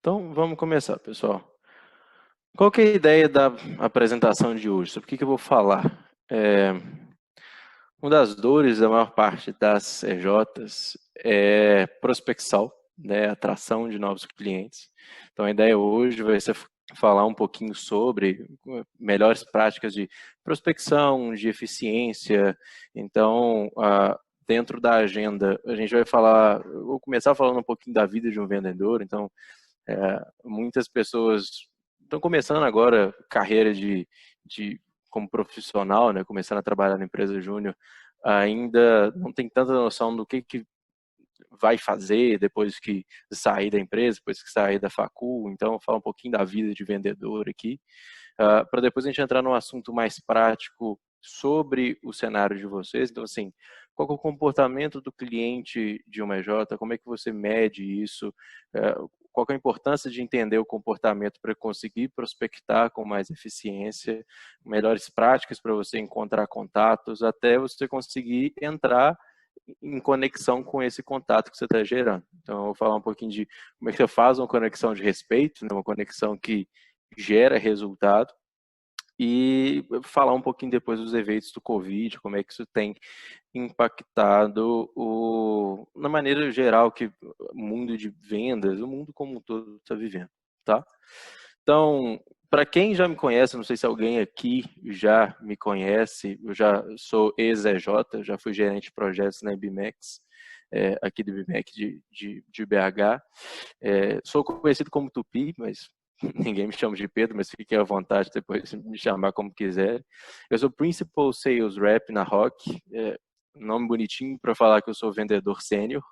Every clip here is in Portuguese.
Então, vamos começar, pessoal. Qual que é a ideia da apresentação de hoje? Sobre o que eu vou falar? Uma das dores da maior parte das EJs é prospecção, né, atração de novos clientes. Então, a ideia hoje vai ser falar um pouquinho sobre melhores práticas de prospecção, de eficiência. Então, dentro da agenda, a gente vai falar, eu vou começar falando um pouquinho da vida de um vendedor. Então, muitas pessoas estão começando agora carreira como profissional, né, começando a trabalhar na empresa júnior, ainda não tem tanta noção do que vai fazer depois que sair da empresa, depois que sair da facul. Então, vou falar um pouquinho da vida de vendedor aqui, para depois a gente entrar num assunto mais prático sobre o cenário de vocês. Então, assim, qual é o comportamento do cliente de uma EJ? Como é que você mede isso? Qual é a importância de entender o comportamento para conseguir prospectar com mais eficiência, melhores práticas para você encontrar contatos, até você conseguir entrar em conexão com esse contato que você está gerando. Então, eu vou falar um pouquinho de como é que você faz uma conexão de respeito, né? Uma conexão que gera resultado, e falar um pouquinho depois dos eventos do Covid, como é que isso tem impactado na maneira geral que o mundo de vendas, o mundo como um todo está vivendo, tá? Então, para quem já me conhece, não sei se alguém aqui já me conhece, eu já sou ex-EJ, já fui gerente de projetos na IBMEX, aqui do IBMEX de BH. Sou conhecido como Tupi, mas ninguém me chama de Pedro, mas fiquem à vontade depois de me chamar como quiser. Eu sou Principal Sales Rep na Rock, nome bonitinho para falar que eu sou vendedor sênior.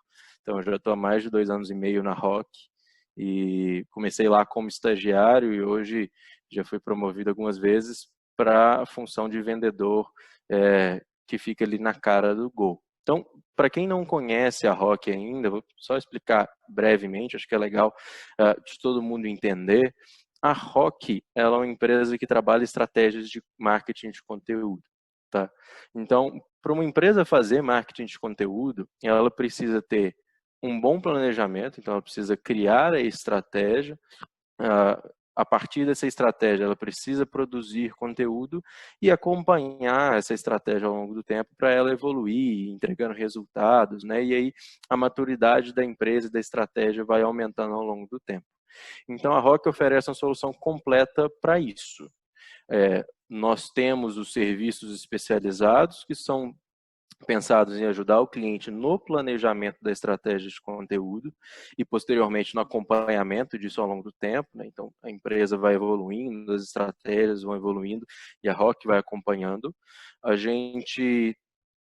Então, eu já estou há mais de 2 anos e meio na Rock, e comecei lá como estagiário e hoje já fui promovido algumas vezes para a função de vendedor, que fica ali na cara do gol. Então, para quem não conhece a Rock ainda, vou só explicar brevemente, acho que é legal de todo mundo entender. A Rock, ela é uma empresa que trabalha estratégias de marketing de conteúdo, tá? Então, para uma empresa fazer marketing de conteúdo, ela precisa ter um bom planejamento. Então ela precisa criar a estratégia, a partir dessa estratégia ela precisa produzir conteúdo e acompanhar essa estratégia ao longo do tempo para ela evoluir, entregando resultados, né? E aí a maturidade da empresa e da estratégia vai aumentando ao longo do tempo. Então a Rock oferece uma solução completa para isso. Nós temos os serviços especializados, que são pensados em ajudar o cliente no planejamento da estratégia de conteúdo e posteriormente no acompanhamento disso ao longo do tempo, né? Então a empresa vai evoluindo, as estratégias vão evoluindo e a Rock vai acompanhando. A gente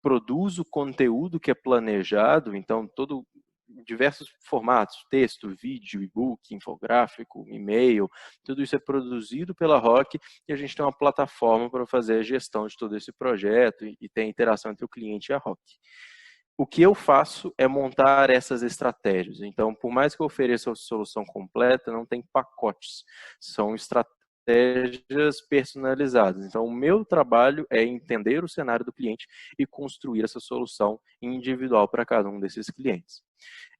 produz o conteúdo que é planejado, então diversos formatos, texto, vídeo, e-book, infográfico, e-mail, tudo isso é produzido pela Rock e a gente tem uma plataforma para fazer a gestão de todo esse projeto e ter a interação entre o cliente e a Rock. O que eu faço é montar essas estratégias. Então, por mais que eu ofereça a solução completa, não tem pacotes, são estratégias personalizadas. Então, o meu trabalho é entender o cenário do cliente e construir essa solução individual para cada um desses clientes.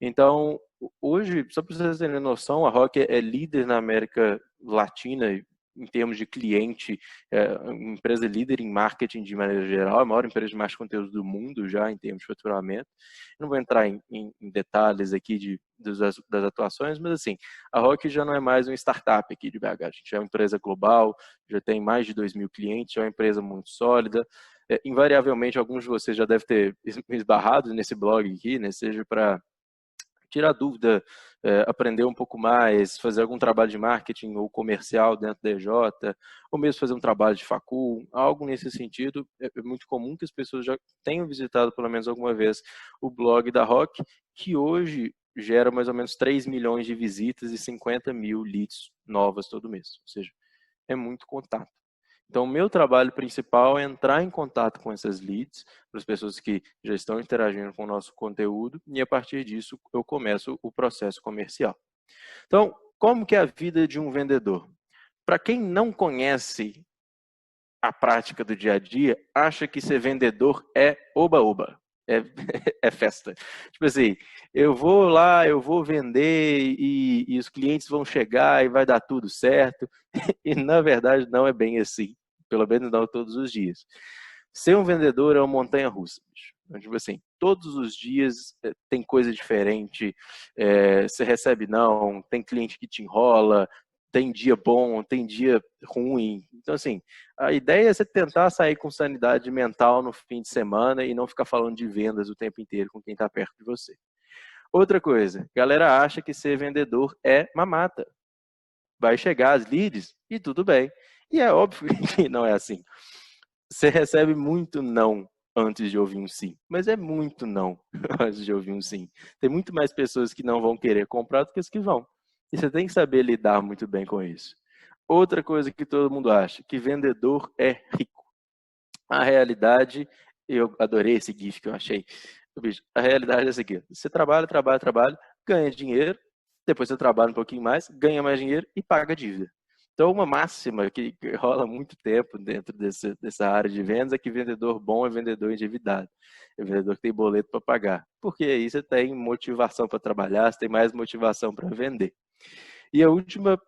Então, hoje, só para vocês terem noção, a Rock é líder na América Latina em termos de cliente, uma empresa líder em marketing de maneira geral, a maior empresa de marketing de conteúdo do mundo já em termos de faturamento. Não vou entrar em detalhes aqui das atuações, mas assim, a Rock já não é mais uma startup aqui de BH, a gente é uma empresa global, já tem mais de 2.000 clientes, é uma empresa muito sólida. Invariavelmente, alguns de vocês já devem ter esbarrado nesse blog aqui, né, seja para tirar dúvida, aprender um pouco mais, fazer algum trabalho de marketing ou comercial dentro da EJ, ou mesmo fazer um trabalho de facul, algo nesse sentido. É muito comum que as pessoas já tenham visitado pelo menos alguma vez o blog da Rock, que hoje gera mais ou menos 3 milhões de visitas e 50 mil leads novas todo mês, ou seja, é muito contato. Então, o meu trabalho principal é entrar em contato com essas leads, para as pessoas que já estão interagindo com o nosso conteúdo, e a partir disso eu começo o processo comercial. Então, como que é a vida de um vendedor? Para quem não conhece a prática do dia a dia, acha que ser vendedor é oba-oba. é, é festa. Tipo assim, eu vou lá, eu vou vender e os clientes vão chegar e vai dar tudo certo. E na verdade não é bem assim, pelo menos não todos os dias. Ser um vendedor é uma montanha-russa, bicho. Então, tipo assim, todos os dias tem coisa diferente, você recebe não, tem cliente que te enrola, tem dia bom, tem dia ruim. Então, assim, a ideia é você tentar sair com sanidade mental no fim de semana e não ficar falando de vendas o tempo inteiro com quem está perto de você. Outra coisa, a galera acha que ser vendedor é mamata. Vai chegar as leads e tudo bem. E é óbvio que não é assim. Você recebe muito não antes de ouvir um sim, mas é muito não antes de ouvir um sim. Tem muito mais pessoas que não vão querer comprar do que as que vão. E você tem que saber lidar muito bem com isso. Outra coisa que todo mundo acha, que vendedor é rico. A realidade, eu adorei esse GIF que eu achei. A realidade é a seguinte: você trabalha, trabalha, trabalha, ganha dinheiro, depois você trabalha um pouquinho mais, ganha mais dinheiro e paga a dívida. Então, uma máxima que rola há muito tempo dentro dessa área de vendas é que vendedor bom é vendedor endividado. É vendedor que tem boleto para pagar. Porque aí você tem motivação para trabalhar, você tem mais motivação para vender. E a última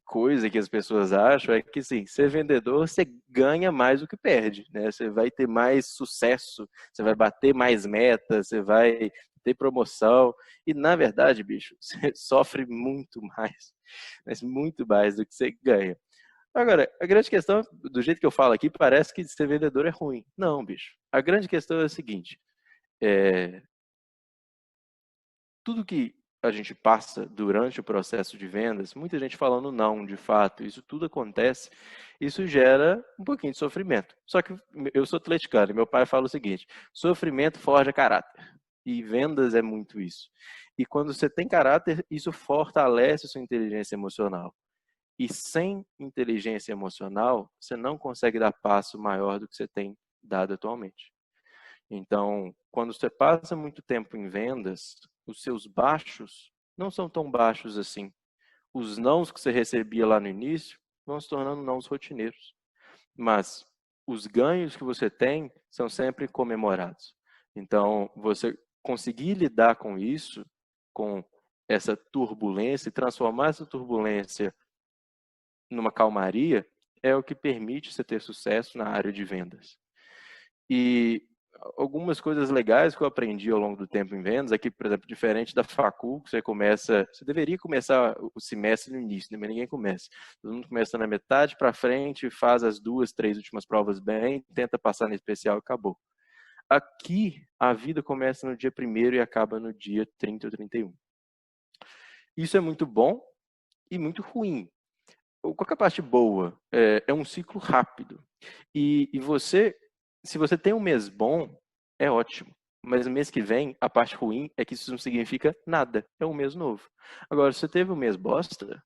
coisa que as pessoas acham é que, sim, ser vendedor, você ganha mais do que perde, né? Você vai ter mais sucesso, você vai bater mais metas, você vai ter promoção. E, na verdade, bicho, você sofre muito mais, mas muito mais do que você ganha. Agora, a grande questão, do jeito que eu falo aqui, parece que ser vendedor é ruim. Não, bicho. A grande questão é a seguinte, tudo que a gente passa durante o processo de vendas, muita gente falando não, de fato, isso tudo acontece, isso gera um pouquinho de sofrimento. Só que eu sou atleticano e meu pai fala o seguinte: sofrimento forja caráter. E vendas é muito isso. E quando você tem caráter, isso fortalece a sua inteligência emocional. E sem inteligência emocional, você não consegue dar passo maior do que você tem dado atualmente. Então, quando você passa muito tempo em vendas, os seus baixos não são tão baixos assim. Os nãos que você recebia lá no início vão se tornando nãos rotineiros. Mas os ganhos que você tem são sempre comemorados. Então, você conseguir lidar com isso, com essa turbulência, e transformar essa turbulência numa calmaria, é o que permite você ter sucesso na área de vendas. E algumas coisas legais que eu aprendi ao longo do tempo em vendas, aqui, por exemplo, diferente da facul, que você deveria começar o semestre no início, né? Mas ninguém começa. Todo mundo começa na metade para frente, faz as 2, 3 últimas provas bem, tenta passar no especial e acabou. Aqui, a vida começa no dia 1º e acaba no dia 30 ou 31. Isso é muito bom e muito ruim. Qual que é a parte boa? É um ciclo rápido. E você, se você tem um mês bom, é ótimo. Mas no mês que vem, a parte ruim é que isso não significa nada. É um mês novo. Agora, se você teve um mês bosta,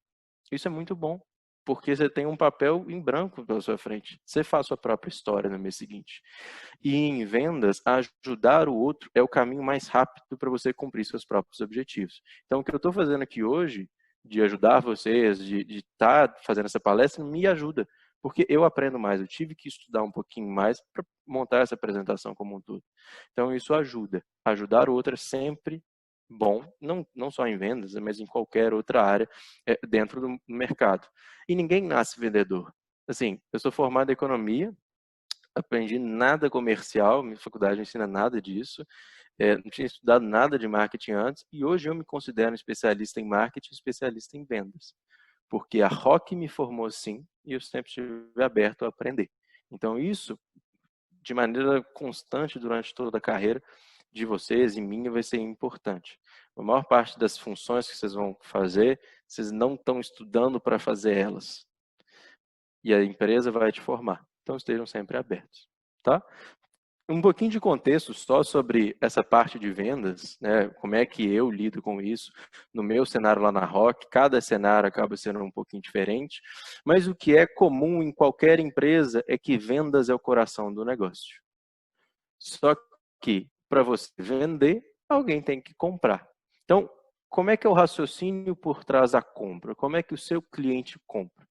isso é muito bom. Porque você tem um papel em branco pela sua frente. Você faz sua própria história no mês seguinte. E em vendas, ajudar o outro é o caminho mais rápido para você cumprir seus próprios objetivos. Então, o que eu estou fazendo aqui hoje, de ajudar vocês, de estar fazendo essa palestra, me ajuda. Porque eu aprendo mais, eu tive que estudar um pouquinho mais para montar essa apresentação como um todo. Então, isso ajuda. Ajudar o outro é sempre bom, não só em vendas, mas em qualquer outra área dentro do mercado. E ninguém nasce vendedor. Assim, eu sou formado em economia, aprendi nada comercial, minha faculdade não ensina nada disso, não tinha estudado nada de marketing antes, e hoje eu me considero um especialista em marketing, especialista em vendas, porque a Rock me formou assim, e eu sempre estive aberto a aprender. Então isso, de maneira constante durante toda a carreira de vocês e minha, vai ser importante. A maior parte das funções que vocês vão fazer, vocês não estão estudando para fazer elas, e a empresa vai te formar. Então estejam sempre abertos, tá? Um pouquinho de contexto só sobre essa parte de vendas, né? Como é que eu lido com isso no meu cenário lá na Rock. Cada cenário acaba sendo um pouquinho diferente, mas o que é comum em qualquer empresa é que vendas é o coração do negócio. Só que para você vender, alguém tem que comprar. Então, como é que é o raciocínio por trás da compra? Como é que o seu cliente compra?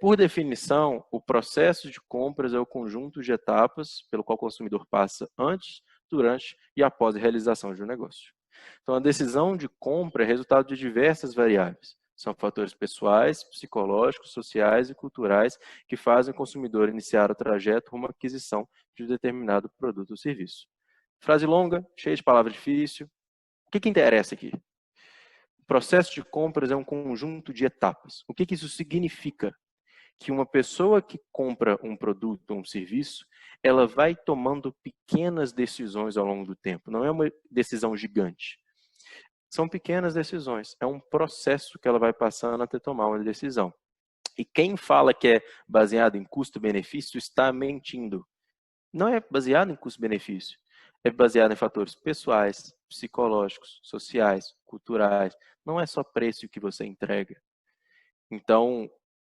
Por definição, o processo de compras é o conjunto de etapas pelo qual o consumidor passa antes, durante e após a realização de um negócio. Então, a decisão de compra é resultado de diversas variáveis. São fatores pessoais, psicológicos, sociais e culturais que fazem o consumidor iniciar o trajeto rumo à aquisição de um determinado produto ou serviço. Frase longa, cheia de palavra difícil. O que interessa aqui? O processo de compras é um conjunto de etapas. O que isso significa? Que uma pessoa que compra um produto ou um serviço, ela vai tomando pequenas decisões ao longo do tempo. Não é uma decisão gigante. São pequenas decisões. É um processo que ela vai passando até tomar uma decisão. E quem fala que é baseado em custo-benefício está mentindo. Não é baseado em custo-benefício. É baseado em fatores pessoais, psicológicos, sociais, culturais. Não é só preço que você entrega. Então,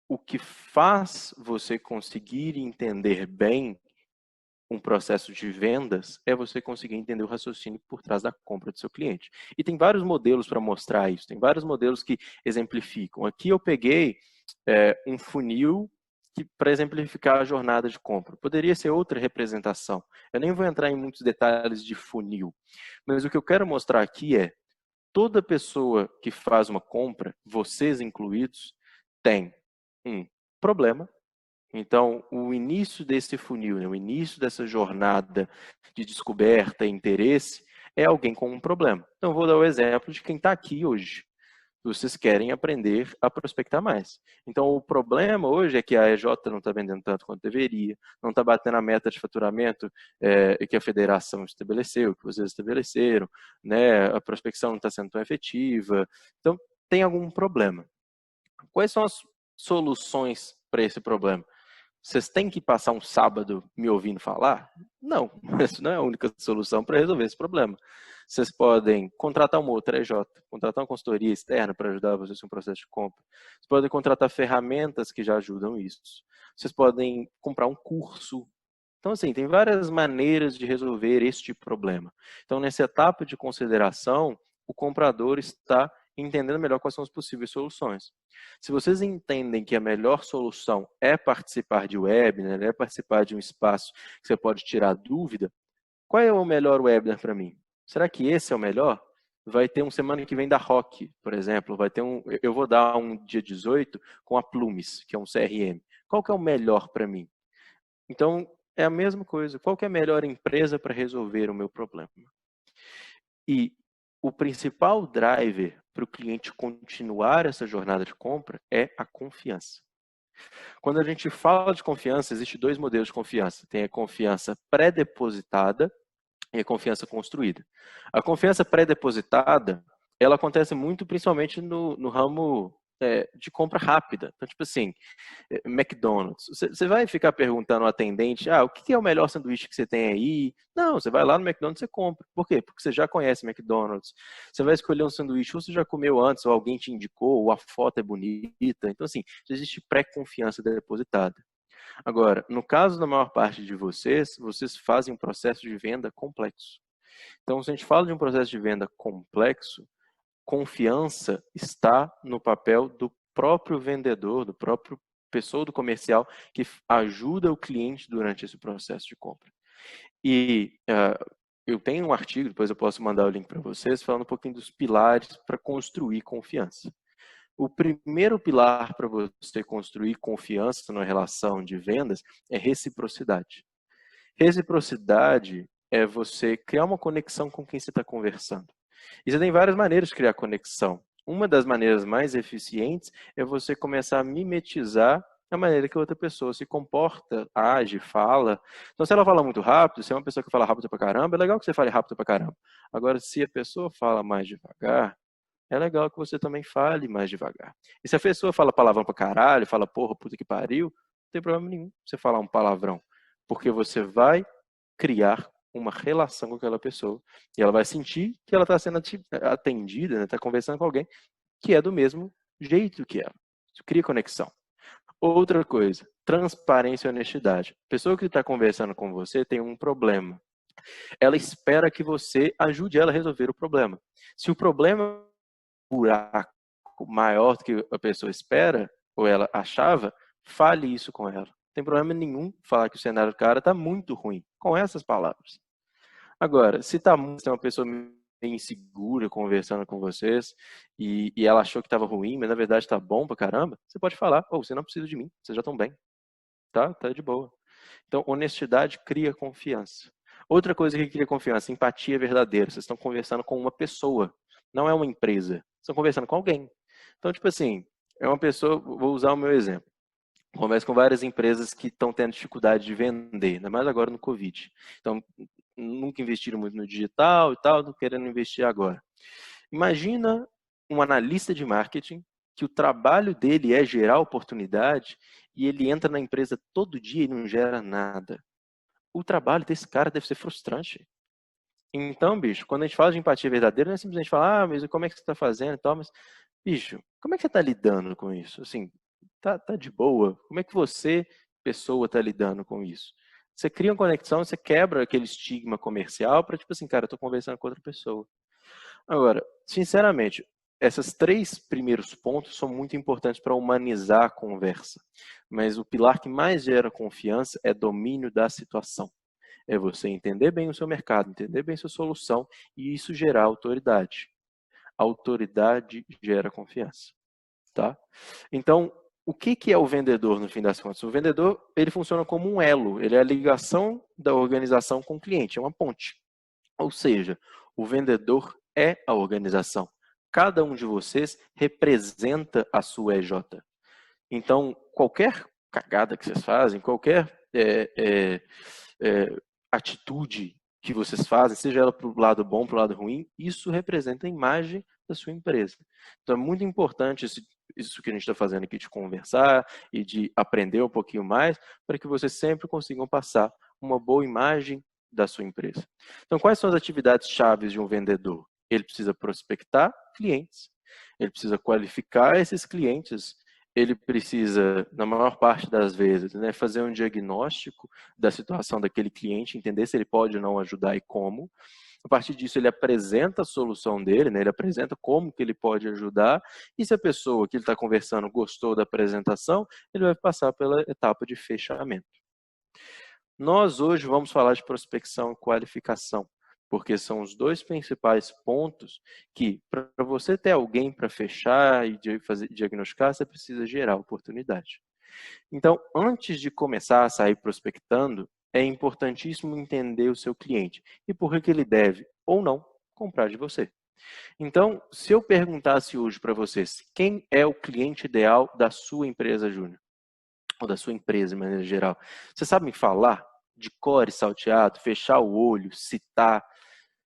o que faz você conseguir entender bem um processo de vendas é você conseguir entender o raciocínio por trás da compra do seu cliente. E tem vários modelos para mostrar isso, tem vários modelos que exemplificam. Aqui eu peguei um funil para exemplificar a jornada de compra. Poderia ser outra representação. Eu nem vou entrar em muitos detalhes de funil, mas o que eu quero mostrar aqui é toda pessoa que faz uma compra, vocês incluídos, tem um problema. Então, o início desse funil, o início dessa jornada de descoberta e interesse é alguém com um problema. Então, vou dar o exemplo de quem está aqui hoje. Vocês querem aprender a prospectar mais. Então, o problema hoje é que a EJ não está vendendo tanto quanto deveria, não está batendo a meta de faturamento que a federação estabeleceu, que vocês estabeleceram, né? A prospecção não está sendo tão efetiva. Então, tem algum problema. Quais são as soluções para esse problema? Vocês têm que passar um sábado me ouvindo falar? Não, isso não é a única solução para resolver esse problema. Vocês podem contratar uma outra EJ, contratar uma consultoria externa para ajudar vocês no processo de compra. Vocês podem contratar ferramentas que já ajudam isso. Vocês podem comprar um curso. Então, assim, tem várias maneiras de resolver este problema. Então, nessa etapa de consideração, o comprador está entendendo melhor quais são as possíveis soluções. Se vocês entendem que a melhor solução é participar de webinar, é participar de um espaço que você pode tirar dúvida, qual é o melhor webinar para mim? Será que esse é o melhor? Vai ter um semana que vem da Rock, por exemplo, eu vou dar um dia 18 com a Plumes, que é um CRM. Qual que é o melhor para mim? Então, é a mesma coisa. Qual que é a melhor empresa para resolver o meu problema? E o principal driver para o cliente continuar essa jornada de compra é a confiança. Quando a gente fala de confiança, existem dois modelos de confiança. Tem a confiança pré-depositada e a confiança construída. A confiança pré-depositada, ela acontece muito principalmente no ramo de compra rápida. Então, tipo assim, McDonald's. Você vai ficar perguntando ao atendente, o que é o melhor sanduíche que você tem aí? Não, você vai lá no McDonald's e você compra. Por quê? Porque você já conhece McDonald's. Você vai escolher um sanduíche, ou você já comeu antes, ou alguém te indicou, ou a foto é bonita. Então, assim, existe pré-confiança depositada. Agora, no caso da maior parte de vocês fazem um processo de venda complexo. Então, se a gente fala de um processo de venda complexo, confiança está no papel do próprio vendedor, do próprio pessoa do comercial que ajuda o cliente durante esse processo de compra. E eu tenho um artigo, depois eu posso mandar o link para vocês, falando um pouquinho dos pilares para construir confiança. O primeiro pilar para você construir confiança na relação de vendas é reciprocidade. Reciprocidade é você criar uma conexão com quem você está conversando. E você tem várias maneiras de criar conexão. Uma das maneiras mais eficientes é você começar a mimetizar a maneira que a outra pessoa se comporta, age, fala. Então, se ela fala muito rápido, se é uma pessoa que fala rápido pra caramba, é legal que você fale rápido pra caramba. Agora, se a pessoa fala mais devagar, é legal que você também fale mais devagar. E se a pessoa fala palavrão pra caralho, fala porra, puta que pariu, não tem problema nenhum você falar um palavrão. Porque você vai criar uma relação com aquela pessoa e ela vai sentir que ela está sendo atendida, está conversando com alguém que é do mesmo jeito que ela. Isso cria conexão. Outra coisa, transparência e honestidade. A pessoa que está conversando com você tem um problema. Ela espera que você ajude ela a resolver o problema. Se o problema é um buraco maior do que a pessoa espera, ou ela achava, fale isso com ela. Não tem problema nenhum falar que o cenário do cara está muito ruim, com essas palavras. Agora, se tem uma pessoa meio insegura conversando com vocês e ela achou que estava ruim, mas na verdade está bom pra caramba, você pode falar, oh, você não precisa de mim, vocês já estão bem, tá? Tá de boa. Então, honestidade cria confiança. Outra coisa que cria confiança, empatia verdadeira. Vocês estão conversando com uma pessoa, não é uma empresa. Vocês estão conversando com alguém. Então, tipo assim, é uma pessoa, vou usar o meu exemplo. Converso com várias empresas que estão tendo dificuldade de vender, ainda mais agora no Covid. Então, nunca investiram muito no digital e tal, estão querendo investir agora. Imagina um analista de marketing que o trabalho dele é gerar oportunidade e ele entra na empresa todo dia e não gera nada. O trabalho desse cara deve ser frustrante. Então, bicho, quando a gente fala de empatia verdadeira, não é simplesmente falar, ah, mas como é que você está fazendo e tal, mas, bicho, como é que você está lidando com isso? Assim, tá de boa? Como é que você, pessoa, está lidando com isso? Você cria uma conexão, você quebra aquele estigma comercial para, tipo assim, cara, eu estou conversando com outra pessoa. Agora, sinceramente, esses três primeiros pontos são muito importantes para humanizar a conversa. Mas o pilar que mais gera confiança é domínio da situação. É você entender bem o seu mercado, entender bem sua solução e isso gerar autoridade. Autoridade gera confiança, tá? Então, o que é o vendedor no fim das contas? O vendedor, ele funciona como um elo, ele é a ligação da organização com o cliente, é uma ponte. Ou seja, o vendedor é a organização. Cada um de vocês representa a sua EJ. Então, qualquer cagada que vocês fazem, qualquer atitude que vocês fazem, seja ela para o lado bom, para o lado ruim, isso representa a imagem da sua empresa. Então, é muito importante isso que a gente está fazendo aqui de conversar e de aprender um pouquinho mais, para que vocês sempre consigam passar uma boa imagem da sua empresa. Então, quais são as atividades chaves de um vendedor? Ele precisa prospectar clientes, ele precisa qualificar esses clientes, ele precisa, na maior parte das vezes, né, fazer um diagnóstico da situação daquele cliente, entender se ele pode ou não ajudar e como. A partir disso, ele apresenta a solução dele, né, ele apresenta como que ele pode ajudar, e se a pessoa que ele está conversando gostou da apresentação, ele vai passar pela etapa de fechamento. Nós hoje vamos falar de prospecção e qualificação, porque são os dois principais pontos que, para você ter alguém para fechar e fazer diagnosticar, você precisa gerar oportunidade. Então, antes de começar a sair prospectando, é importantíssimo entender o seu cliente e por que ele deve ou não comprar de você. Então, se eu perguntasse hoje para vocês quem é o cliente ideal da sua empresa júnior, ou da sua empresa de maneira geral, você sabe me falar de cor e salteado, fechar o olho, citar?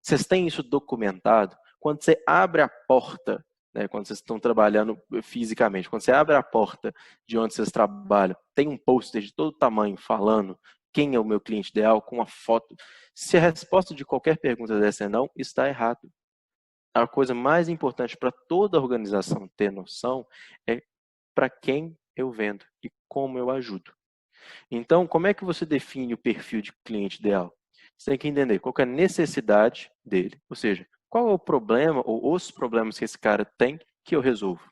Vocês têm isso documentado? Quando você abre a porta, né, quando vocês estão trabalhando fisicamente, quando você abre a porta de onde vocês trabalham, tem um pôster de todo tamanho falando quem é o meu cliente ideal, com uma foto. Se a resposta de qualquer pergunta dessa é não, está errado. A coisa mais importante para toda organização ter noção é para quem eu vendo e como eu ajudo. Então, como é que você define o perfil de cliente ideal? Você tem que entender qual que é a necessidade dele, ou seja, qual é o problema ou os problemas que esse cara tem que eu resolvo.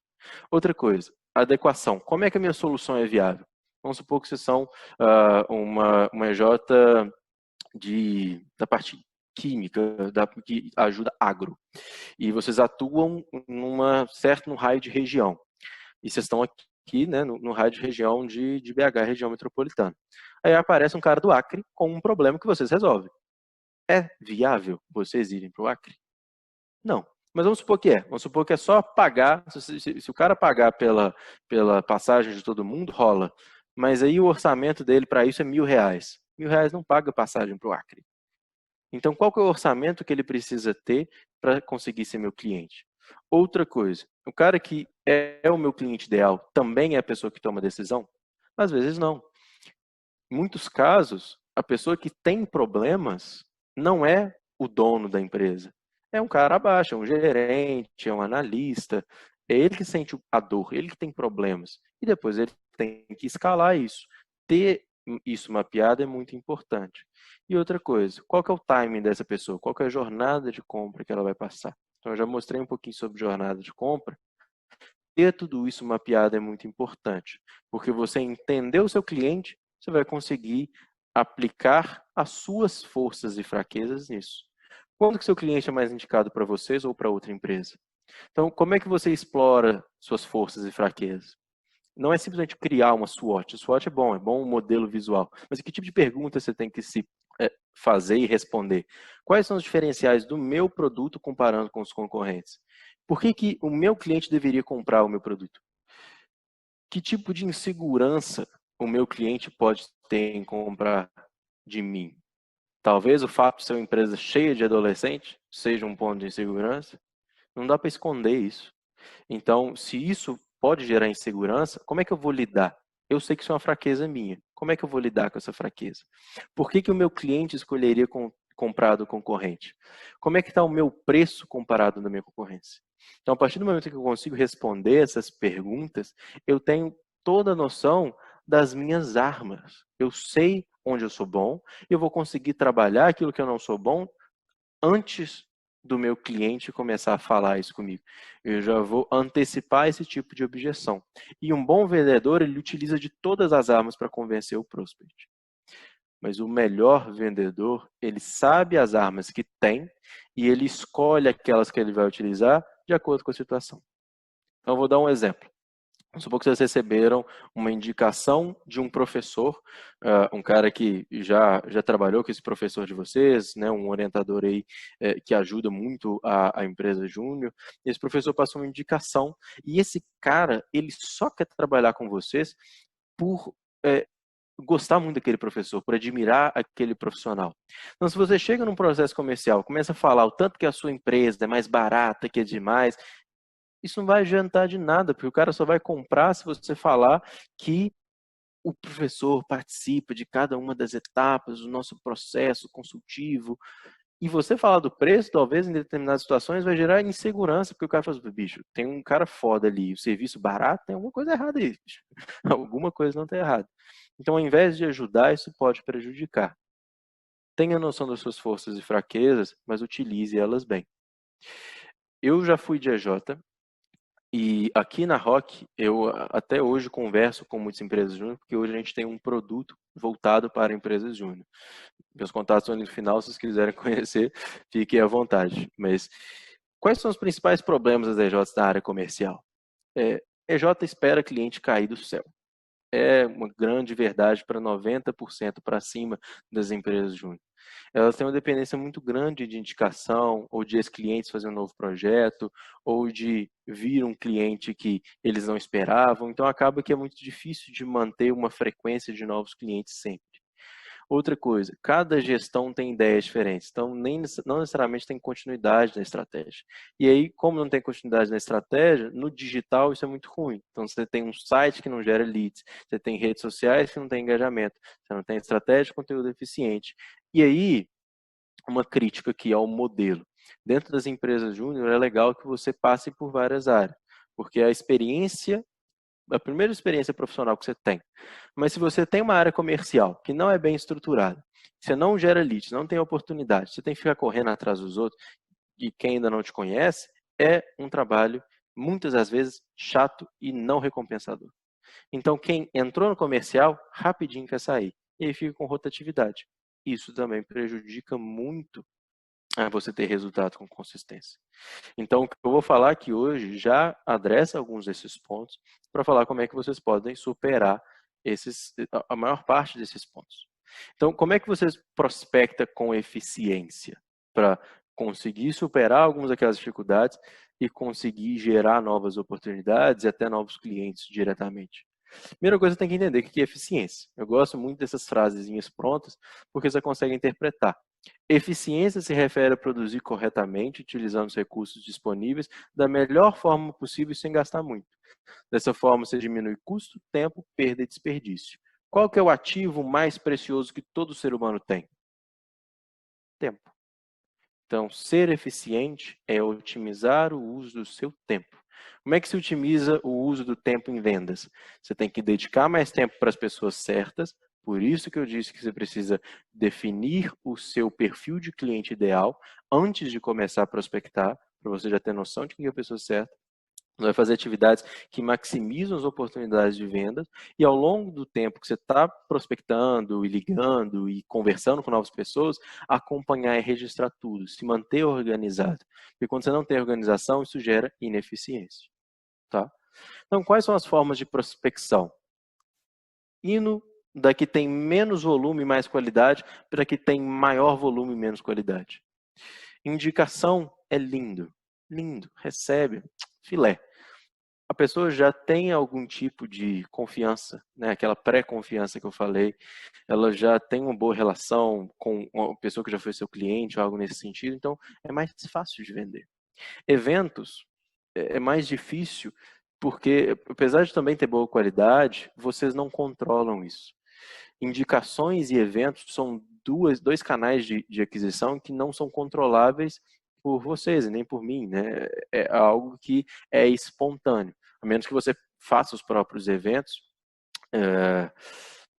Outra coisa, adequação. Como é que a minha solução é viável? Vamos supor que vocês são uma EJ da parte química, que ajuda agro, e vocês atuam num raio de região. E vocês estão aqui, né, no raio de região de BH, região metropolitana. Aí aparece um cara do Acre com um problema que vocês resolvem. É viável vocês irem para o Acre? Não. Mas vamos supor que é. Vamos supor que é só pagar. Se o cara pagar pela passagem de todo mundo, rola. Mas aí o orçamento dele para isso é R$ 1.000. R$ 1.000 não paga passagem para o Acre. Então, qual que é o orçamento que ele precisa ter para conseguir ser meu cliente? Outra coisa, o cara que é o meu cliente ideal também é a pessoa que toma decisão? Às vezes não. Em muitos casos, a pessoa que tem problemas não é o dono da empresa. É um cara abaixo, é um gerente, é um analista. É ele que sente a dor, ele que tem problemas. E depois ele tem que escalar isso. Ter isso mapeado é muito importante. E outra coisa, qual que é o timing dessa pessoa? Qual que é a jornada de compra que ela vai passar? Então, eu já mostrei um pouquinho sobre jornada de compra. Ter tudo isso mapeado é muito importante, porque você entender o seu cliente, você vai conseguir aplicar as suas forças e fraquezas nisso. Quando que seu cliente é mais indicado para vocês ou para outra empresa? Então, como é que você explora suas forças e fraquezas? Não é simplesmente criar uma SWOT. SWOT é bom um modelo visual. Mas que tipo de pergunta você tem que se fazer e responder? Quais são os diferenciais do meu produto comparando com os concorrentes? Por que o meu cliente deveria comprar o meu produto? Que tipo de insegurança o meu cliente pode ter em comprar de mim? Talvez o fato de ser uma empresa cheia de adolescentes seja um ponto de insegurança. Não dá para esconder isso. Então, se isso pode gerar insegurança, como é que eu vou lidar? Eu sei que isso é uma fraqueza minha. Como é que eu vou lidar com essa fraqueza? Por que o meu cliente escolheria comprar do concorrente? Como é que está o meu preço comparado da minha concorrência? Então, a partir do momento que eu consigo responder essas perguntas, eu tenho toda a noção das minhas armas. Eu sei onde eu sou bom, eu vou conseguir trabalhar aquilo que eu não sou bom antes do meu cliente começar a falar isso comigo. Eu já vou antecipar esse tipo de objeção. E um bom vendedor, ele utiliza de todas as armas para convencer o prospect. Mas o melhor vendedor, ele sabe as armas que tem e ele escolhe aquelas que ele vai utilizar de acordo com a situação. Então, eu vou dar um exemplo. Vamos supor que vocês receberam uma indicação de um professor, um cara que já trabalhou com esse professor de vocês, né, um orientador aí que ajuda muito a empresa Júnior. Esse professor passou uma indicação e esse cara, ele só quer trabalhar com vocês por gostar muito daquele professor, por admirar aquele profissional. Então, se você chega num processo comercial, começa a falar o tanto que a sua empresa é mais barata, que é demais, isso não vai adiantar de nada, porque o cara só vai comprar se você falar que o professor participa de cada uma das etapas do nosso processo consultivo. E você falar do preço, talvez em determinadas situações, vai gerar insegurança, porque o cara fala assim, bicho, tem um cara foda ali, o serviço barato, tem alguma coisa errada aí, bicho. Alguma coisa não está errada. Então, ao invés de ajudar, isso pode prejudicar. Tenha noção das suas forças e fraquezas, mas utilize elas bem. Eu já fui de EJ, e aqui na Rock, eu até hoje converso com muitas empresas júnior, porque hoje a gente tem um produto voltado para empresas júnior. Meus contatos estão ali no final, se vocês quiserem conhecer, fiquem à vontade. Mas quais são os principais problemas das EJs na área comercial? EJ espera cliente cair do céu. É uma grande verdade para 90% para cima das empresas júnior. Elas têm uma dependência muito grande de indicação, ou de ex-clientes fazer um novo projeto, ou de vir um cliente que eles não esperavam. Então, acaba que é muito difícil de manter uma frequência de novos clientes sempre. Outra coisa, cada gestão tem ideias diferentes, então não necessariamente tem continuidade na estratégia. E aí, como não tem continuidade na estratégia, no digital isso é muito ruim. Então, você tem um site que não gera leads, você tem redes sociais que não tem engajamento, você não tem estratégia de conteúdo eficiente. E aí, uma crítica aqui ao modelo. Dentro das empresas júnior, é legal que você passe por várias áreas, porque a primeira experiência profissional que você tem. Mas se você tem uma área comercial que não é bem estruturada, você não gera leads, não tem oportunidade, você tem que ficar correndo atrás dos outros e quem ainda não te conhece, é um trabalho, muitas das vezes, chato e não recompensador. Então, quem entrou no comercial, rapidinho quer sair. E aí fica com rotatividade. Isso também prejudica muito você ter resultado com consistência. Então, o que eu vou falar aqui hoje já adressa alguns desses pontos para falar como é que vocês podem superar a maior parte desses pontos. Então, como é que você prospecta com eficiência para conseguir superar algumas daquelas dificuldades e conseguir gerar novas oportunidades e até novos clientes diretamente? Primeira coisa, tem que entender o que é eficiência. Eu gosto muito dessas frasezinhas prontas, porque você consegue interpretar. Eficiência se refere a produzir corretamente, utilizando os recursos disponíveis da melhor forma possível sem gastar muito. Dessa forma, você diminui custo, tempo, perda e desperdício. Qual que é o ativo mais precioso que todo ser humano tem? Tempo. Então, ser eficiente é otimizar o uso do seu tempo. Como é que se otimiza o uso do tempo em vendas? Você tem que dedicar mais tempo para as pessoas certas, por isso que eu disse que você precisa definir o seu perfil de cliente ideal antes de começar a prospectar, para você já ter noção de quem é a pessoa certa. Vai fazer atividades que maximizam as oportunidades de vendas e ao longo do tempo que você está prospectando e ligando e conversando com novas pessoas, acompanhar e registrar tudo, se manter organizado. Porque quando você não tem organização, isso gera ineficiência. Tá? Então, quais são as formas de prospecção? Indo da que tem menos volume e mais qualidade para que tem maior volume e menos qualidade. Indicação é lindo, lindo, recebe, filé. A pessoa já tem algum tipo de confiança, né? Aquela pré-confiança que eu falei, ela já tem uma boa relação com uma pessoa que já foi seu cliente ou algo nesse sentido, então é mais fácil de vender. Eventos é mais difícil porque, apesar de também ter boa qualidade, vocês não controlam isso. Indicações e eventos são dois canais de aquisição que não são controláveis por vocês e nem por mim, né? É algo que é espontâneo. A menos que você faça os próprios eventos,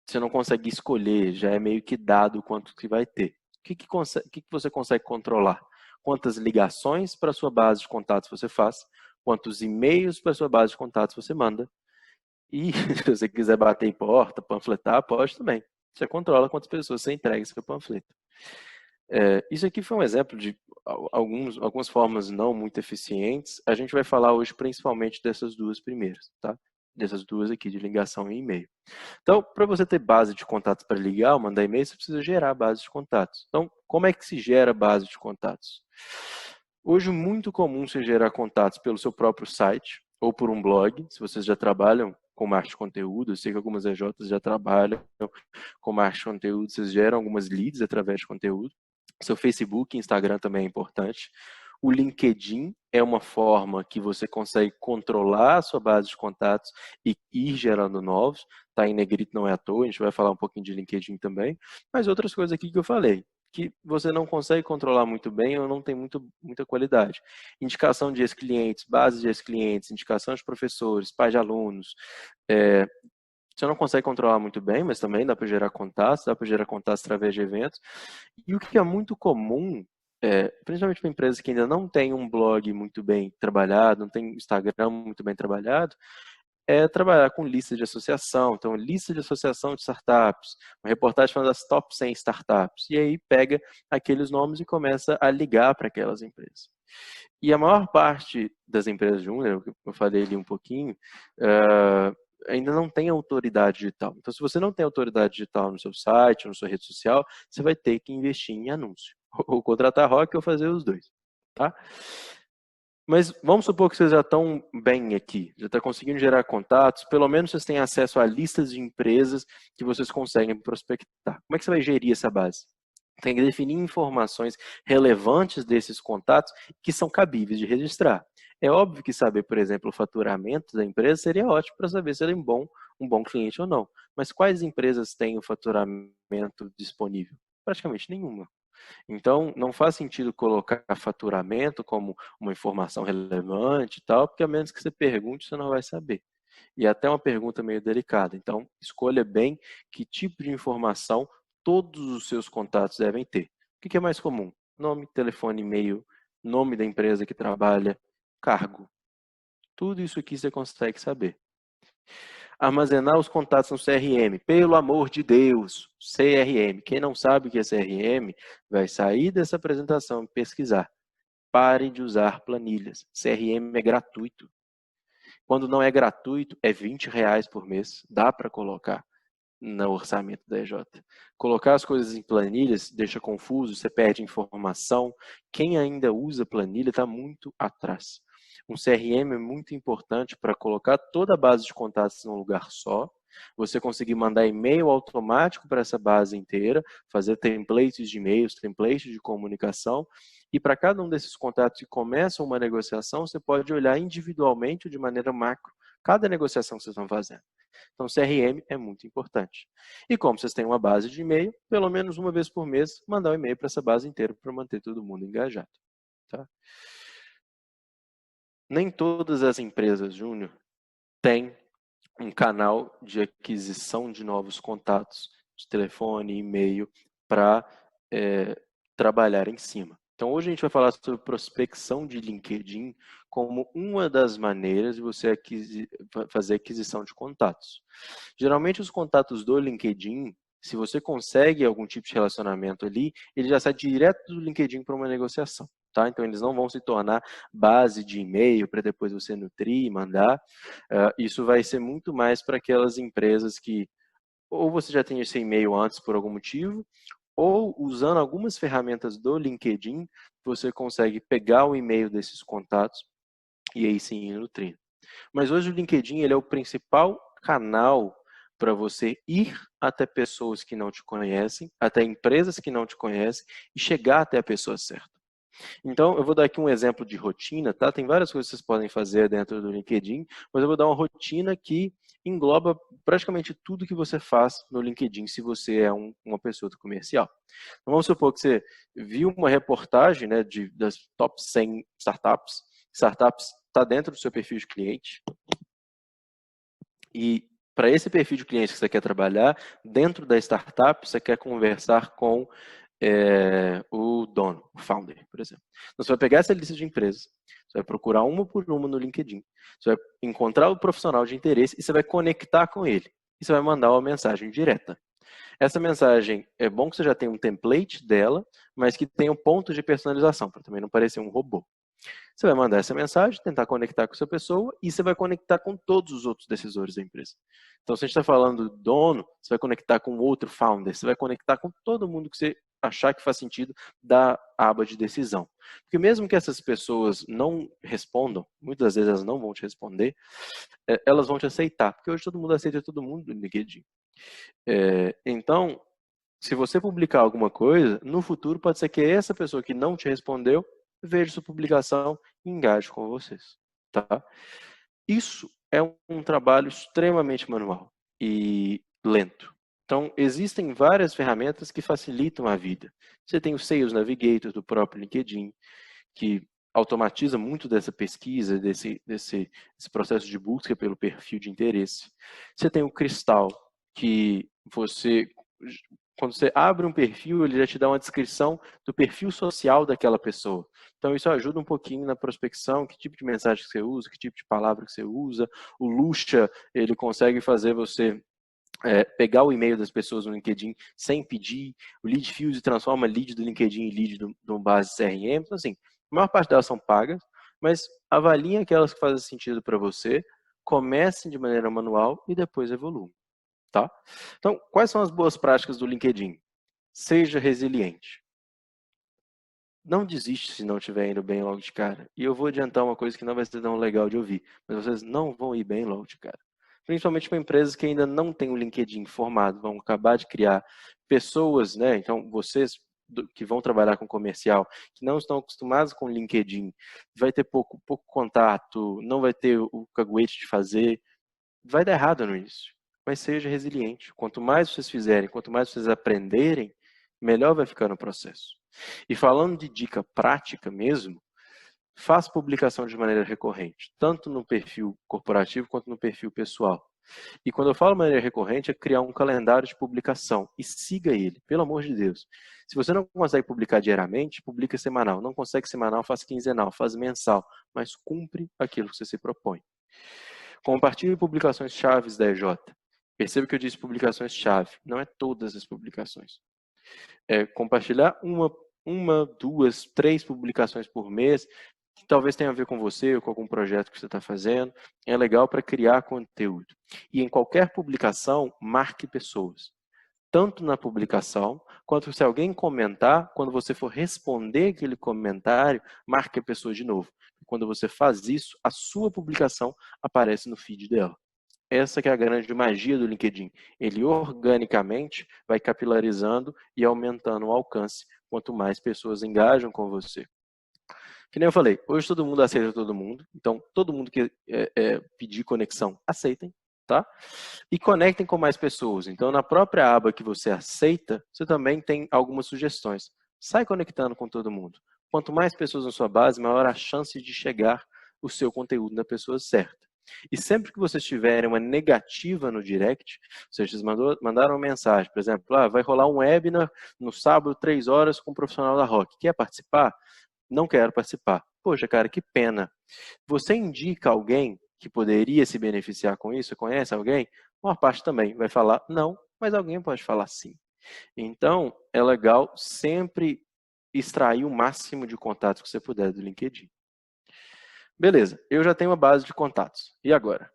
você não consegue escolher, já é meio que dado quanto que vai ter. O que você consegue controlar? Quantas ligações para a sua base de contatos você faz, quantos e-mails para a sua base de contatos você manda, e se você quiser bater em porta, panfletar, pode também. Você controla quantas pessoas você entrega seu panfleto. Isso aqui foi um exemplo de algumas formas não muito eficientes. A gente vai falar hoje principalmente dessas duas primeiras, tá? Dessas duas aqui, de ligação e e-mail. Então, para você ter base de contatos para ligar ou mandar e-mail, você precisa gerar base de contatos. Então, como é que se gera base de contatos? Hoje, muito comum você gerar contatos pelo seu próprio site ou por um blog, se vocês já trabalham com marketing de conteúdo. Eu sei que algumas EJs já trabalham com marketing de conteúdo, vocês geram algumas leads através de conteúdo. Seu Facebook, Instagram também é importante. O LinkedIn é uma forma que você consegue controlar a sua base de contatos e ir gerando novos. Tá em negrito, não é à toa, a gente vai falar um pouquinho de LinkedIn também. Mas outras coisas aqui que eu falei, que você não consegue controlar muito bem ou não tem muita qualidade. Indicação de ex-clientes, base de ex-clientes, indicação de professores, pais de alunos. Você não consegue controlar muito bem, mas também dá para gerar contatos através de eventos. E o que é muito comum, principalmente para empresas que ainda não têm um blog muito bem trabalhado, não tem um Instagram muito bem trabalhado, é trabalhar com lista de associação. Então, lista de associação de startups, uma reportagem falando das top 100 startups. E aí pega aqueles nomes e começa a ligar para aquelas empresas. E a maior parte das empresas júnior, eu falei ali um pouquinho, ainda não tem autoridade digital. Então, se você não tem autoridade digital no seu site, na sua rede social, você vai ter que investir em anúncio. Ou contratar rock ou fazer os dois. Tá? Mas vamos supor que vocês já estão bem aqui, já estão conseguindo gerar contatos, pelo menos vocês têm acesso a listas de empresas que vocês conseguem prospectar. Como é que você vai gerir essa base? Tem que definir informações relevantes desses contatos que são cabíveis de registrar. É óbvio que saber, por exemplo, o faturamento da empresa seria ótimo para saber se ele é um bom cliente ou não. Mas quais empresas têm o faturamento disponível? Praticamente nenhuma. Então, não faz sentido colocar faturamento como uma informação relevante e tal, porque a menos que você pergunte, você não vai saber. E até uma pergunta meio delicada. Então, escolha bem que tipo de informação todos os seus contatos devem ter. O que é mais comum? Nome, telefone, e-mail, nome da empresa que trabalha, cargo. Tudo isso aqui você consegue saber. Armazenar os contatos no CRM. Pelo amor de Deus, CRM. Quem não sabe o que é CRM, vai sair dessa apresentação e pesquisar. Pare de usar planilhas. CRM é gratuito. Quando não é gratuito, é R$ 20 por mês. Dá para colocar no orçamento da EJ. Colocar as coisas em planilhas deixa confuso, você perde informação. Quem ainda usa planilha está muito atrás. Um CRM é muito importante para colocar toda a base de contatos num lugar só, você conseguir mandar e-mail automático para essa base inteira, fazer templates de e-mails, templates de comunicação, e para cada um desses contatos que começam uma negociação, você pode olhar individualmente ou de maneira macro cada negociação que vocês estão fazendo. Então, CRM é muito importante. E como vocês têm uma base de e-mail, pelo menos uma vez por mês, mandar um e-mail para essa base inteira para manter todo mundo engajado. Tá? Nem todas as empresas júnior têm um canal de aquisição de novos contatos, de telefone, e-mail, para trabalhar em cima. Então, hoje a gente vai falar sobre prospecção de LinkedIn como uma das maneiras de você fazer aquisição de contatos. Geralmente, os contatos do LinkedIn, se você consegue algum tipo de relacionamento ali, ele já sai direto do LinkedIn para uma negociação. Tá? Então, eles não vão se tornar base de e-mail para depois você nutrir e mandar. Isso vai ser muito mais para aquelas empresas que ou você já tem esse e-mail antes por algum motivo, ou usando algumas ferramentas do LinkedIn, você consegue pegar o e-mail desses contatos e aí sim ir nutrindo. Mas hoje o LinkedIn ele é o principal canal para você ir até pessoas que não te conhecem, até empresas que não te conhecem e chegar até a pessoa certa. Então, eu vou dar aqui um exemplo de rotina, tá? Tem várias coisas que vocês podem fazer dentro do LinkedIn, mas eu vou dar uma rotina que engloba praticamente tudo que você faz no LinkedIn, se você é uma pessoa do comercial. Então, vamos supor que você viu uma reportagem, né, das top 100 startups. Startups está dentro do seu perfil de cliente. E para esse perfil de cliente que você quer trabalhar, dentro da startup, você quer conversar com o dono, o founder, por exemplo. Então, você vai pegar essa lista de empresas, você vai procurar uma por uma no LinkedIn, você vai encontrar o profissional de interesse e você vai conectar com ele. E você vai mandar uma mensagem direta. Essa mensagem, é bom que você já tenha um template dela, mas que tenha um ponto de personalização, para também não parecer um robô. Você vai mandar essa mensagem, tentar conectar com essa pessoa e você vai conectar com todos os outros decisores da empresa. Então, se a gente está falando do dono, você vai conectar com outro founder, você vai conectar com todo mundo que você achar que faz sentido da aba de decisão. Porque mesmo que essas pessoas não respondam, muitas vezes elas não vão te responder, elas vão te aceitar, porque hoje todo mundo aceita todo mundo no LinkedIn. Então, se você publicar alguma coisa, no futuro pode ser que essa pessoa que não te respondeu veja sua publicação e engaje com vocês. Tá? Isso é um trabalho extremamente manual e lento. Então, existem várias ferramentas que facilitam a vida. Você tem o Sales Navigator do próprio LinkedIn, que automatiza muito dessa pesquisa, desse processo de busca pelo perfil de interesse. Você tem o Crystal, que quando você abre um perfil, ele já te dá uma descrição do perfil social daquela pessoa. Então, isso ajuda um pouquinho na prospecção, que tipo de mensagem que você usa, que tipo de palavra que você usa. O Lusha, ele consegue fazer você pegar o e-mail das pessoas no LinkedIn sem pedir. O Lead Fuse transforma lead do LinkedIn em lead de uma base CRM. Então, assim, a maior parte delas são pagas, mas avaliem aquelas que fazem sentido para você, comecem de maneira manual e depois evoluam. Tá? Então, quais são as boas práticas do LinkedIn? Seja resiliente. Não desiste se não estiver indo bem logo de cara. E eu vou adiantar uma coisa que não vai ser tão legal de ouvir, mas vocês não vão ir bem logo de cara. Principalmente para empresas que ainda não têm o LinkedIn formado, vão acabar de criar pessoas, né? Então, vocês que vão trabalhar com comercial, que não estão acostumados com o LinkedIn, vai ter pouco contato, não vai ter o caguete de fazer, vai dar errado no início. Mas seja resiliente. Quanto mais vocês fizerem, quanto mais vocês aprenderem, melhor vai ficar no processo. E falando de dica prática mesmo, faça publicação de maneira recorrente, tanto no perfil corporativo quanto no perfil pessoal. E quando eu falo de maneira recorrente, é criar um calendário de publicação e siga ele, pelo amor de Deus. Se você não consegue publicar diariamente, publica semanal. Não consegue semanal, faz quinzenal, faz mensal, mas cumpre aquilo que você se propõe. Compartilhe publicações chaves da EJ. Perceba que eu disse publicações-chave, não é todas as publicações. Compartilhar uma, duas, três publicações por mês, que talvez tenha a ver com você ou com algum projeto que você está fazendo, é legal para criar conteúdo. E em qualquer publicação, marque pessoas. Tanto na publicação, quanto se alguém comentar, quando você for responder aquele comentário, marque a pessoa de novo. Quando você faz isso, a sua publicação aparece no feed dela. Essa que é a grande magia do LinkedIn. Ele organicamente vai capilarizando e aumentando o alcance, quanto mais pessoas engajam com você. Que nem eu falei, hoje todo mundo aceita todo mundo, então todo mundo que pedir conexão, aceitem, tá? E conectem com mais pessoas. Então, na própria aba que você aceita, você também tem algumas sugestões. Sai conectando com todo mundo. Quanto mais pessoas na sua base, maior a chance de chegar o seu conteúdo na pessoa certa. E sempre que vocês tiverem uma negativa no direct, vocês mandaram uma mensagem, por exemplo, vai rolar um webinar no sábado, 3 horas, com um profissional da Rock. Quer participar? Não quero participar. Poxa, cara, que pena. Você indica alguém que poderia se beneficiar com isso? Conhece alguém? Uma parte também vai falar não, mas alguém pode falar sim. Então, é legal sempre extrair o máximo de contatos que você puder do LinkedIn. Beleza, eu já tenho uma base de contatos. E agora?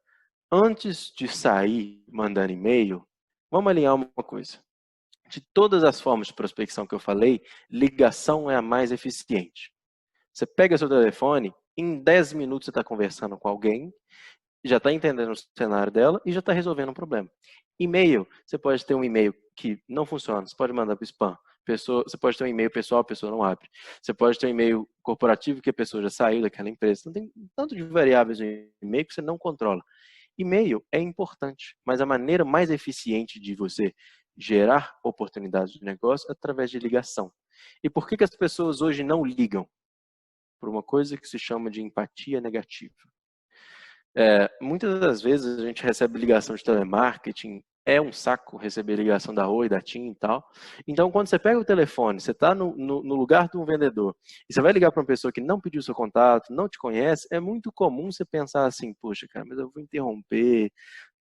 Antes de sair mandando e-mail, vamos alinhar uma coisa. De todas as formas de prospecção que eu falei, ligação é a mais eficiente. Você pega seu telefone, em 10 minutos você está conversando com alguém, já está entendendo o cenário dela e já está resolvendo um problema. E-mail, você pode ter um e-mail que não funciona, você pode mandar para o spam. Você pode ter um e-mail pessoal, a pessoa não abre. Você pode ter um e-mail corporativo que a pessoa já saiu daquela empresa. Então tem tanto de variáveis no e-mail que você não controla. E-mail é importante, mas a maneira mais eficiente de você gerar oportunidades de negócio é através de ligação. E por que as pessoas hoje não ligam? Por uma coisa que se chama de empatia negativa. Muitas das vezes a gente recebe ligação de telemarketing, é um saco receber ligação da Oi, da TIM e tal. Então, quando você pega o telefone, você está no lugar de um vendedor, e você vai ligar para uma pessoa que não pediu seu contato, não te conhece, é muito comum você pensar assim, poxa, cara, mas eu vou interromper,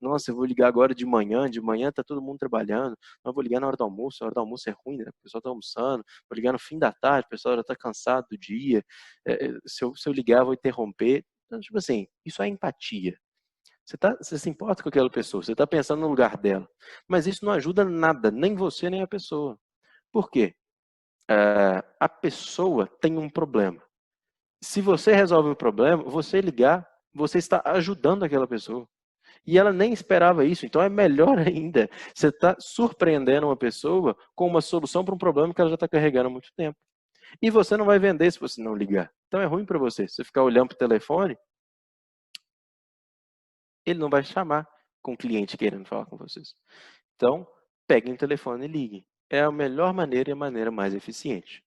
nossa, eu vou ligar agora de manhã está todo mundo trabalhando, eu vou ligar na hora do almoço é ruim, né? O pessoal está almoçando, vou ligar no fim da tarde, o pessoal já está cansado do dia, se eu ligar, eu vou interromper. Então, tipo assim, isso é empatia. Você se importa com aquela pessoa, você está pensando no lugar dela. Mas isso não ajuda nada, nem você, nem a pessoa. Por quê? A pessoa tem um problema. Se você resolve o problema, você ligar, você está ajudando aquela pessoa. E ela nem esperava isso, então é melhor ainda. Você está surpreendendo uma pessoa com uma solução para um problema que ela já está carregando há muito tempo. E você não vai vender se você não ligar. Então é ruim para você. Você ficar olhando para o telefone, ele não vai chamar com o cliente querendo falar com vocês. Então, peguem o telefone e liguem. É a melhor maneira e a maneira mais eficiente.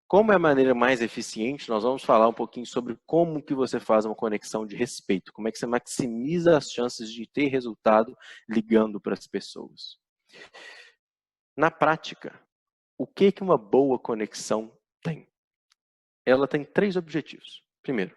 Como é a maneira mais eficiente, nós vamos falar um pouquinho sobre como que você faz uma conexão de respeito, como é que você maximiza as chances de ter resultado ligando para as pessoas. Na prática, o que uma boa conexão tem? Ela tem 3 objetivos. Primeiro,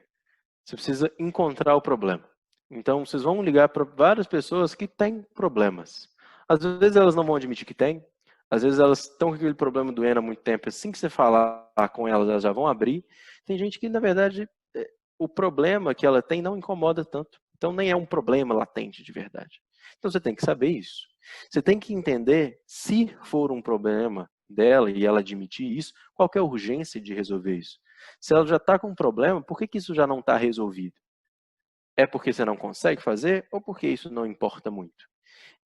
você precisa encontrar o problema. Então, vocês vão ligar para várias pessoas que têm problemas. Às vezes elas não vão admitir que têm, às vezes elas estão com aquele problema doendo há muito tempo. Assim que você falar com elas já vão abrir. Tem gente que, na verdade, o problema que ela tem não incomoda tanto. Então, nem é um problema latente de verdade. Então, você tem que saber isso. Você tem que entender, se for um problema dela e ela admitir isso, qual que é a urgência de resolver isso. Se ela já está com um problema, por que isso já não está resolvido? É porque você não consegue fazer ou porque isso não importa muito?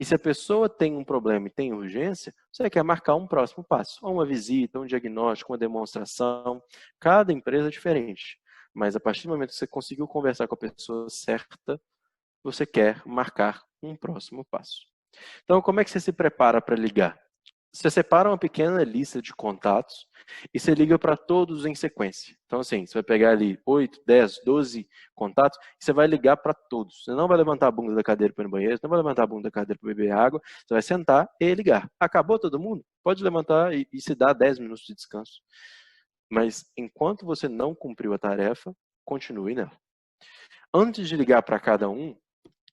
E se a pessoa tem um problema e tem urgência, você quer marcar um próximo passo, ou uma visita, um diagnóstico, uma demonstração. Cada empresa é diferente, mas a partir do momento que você conseguiu conversar com a pessoa certa, você quer marcar um próximo passo. Então, como é que você se prepara para ligar? Você separa uma pequena lista de contatos e você liga para todos em sequência. Então, assim, você vai pegar ali 8, 10, 12 contatos e você vai ligar para todos. Você não vai levantar a bunda da cadeira para ir no banheiro, você não vai levantar a bunda da cadeira para beber água, você vai sentar e ligar. Acabou todo mundo? Pode levantar e se dar 10 minutos de descanso. Mas enquanto você não cumpriu a tarefa, continue nela. Antes de ligar para cada um,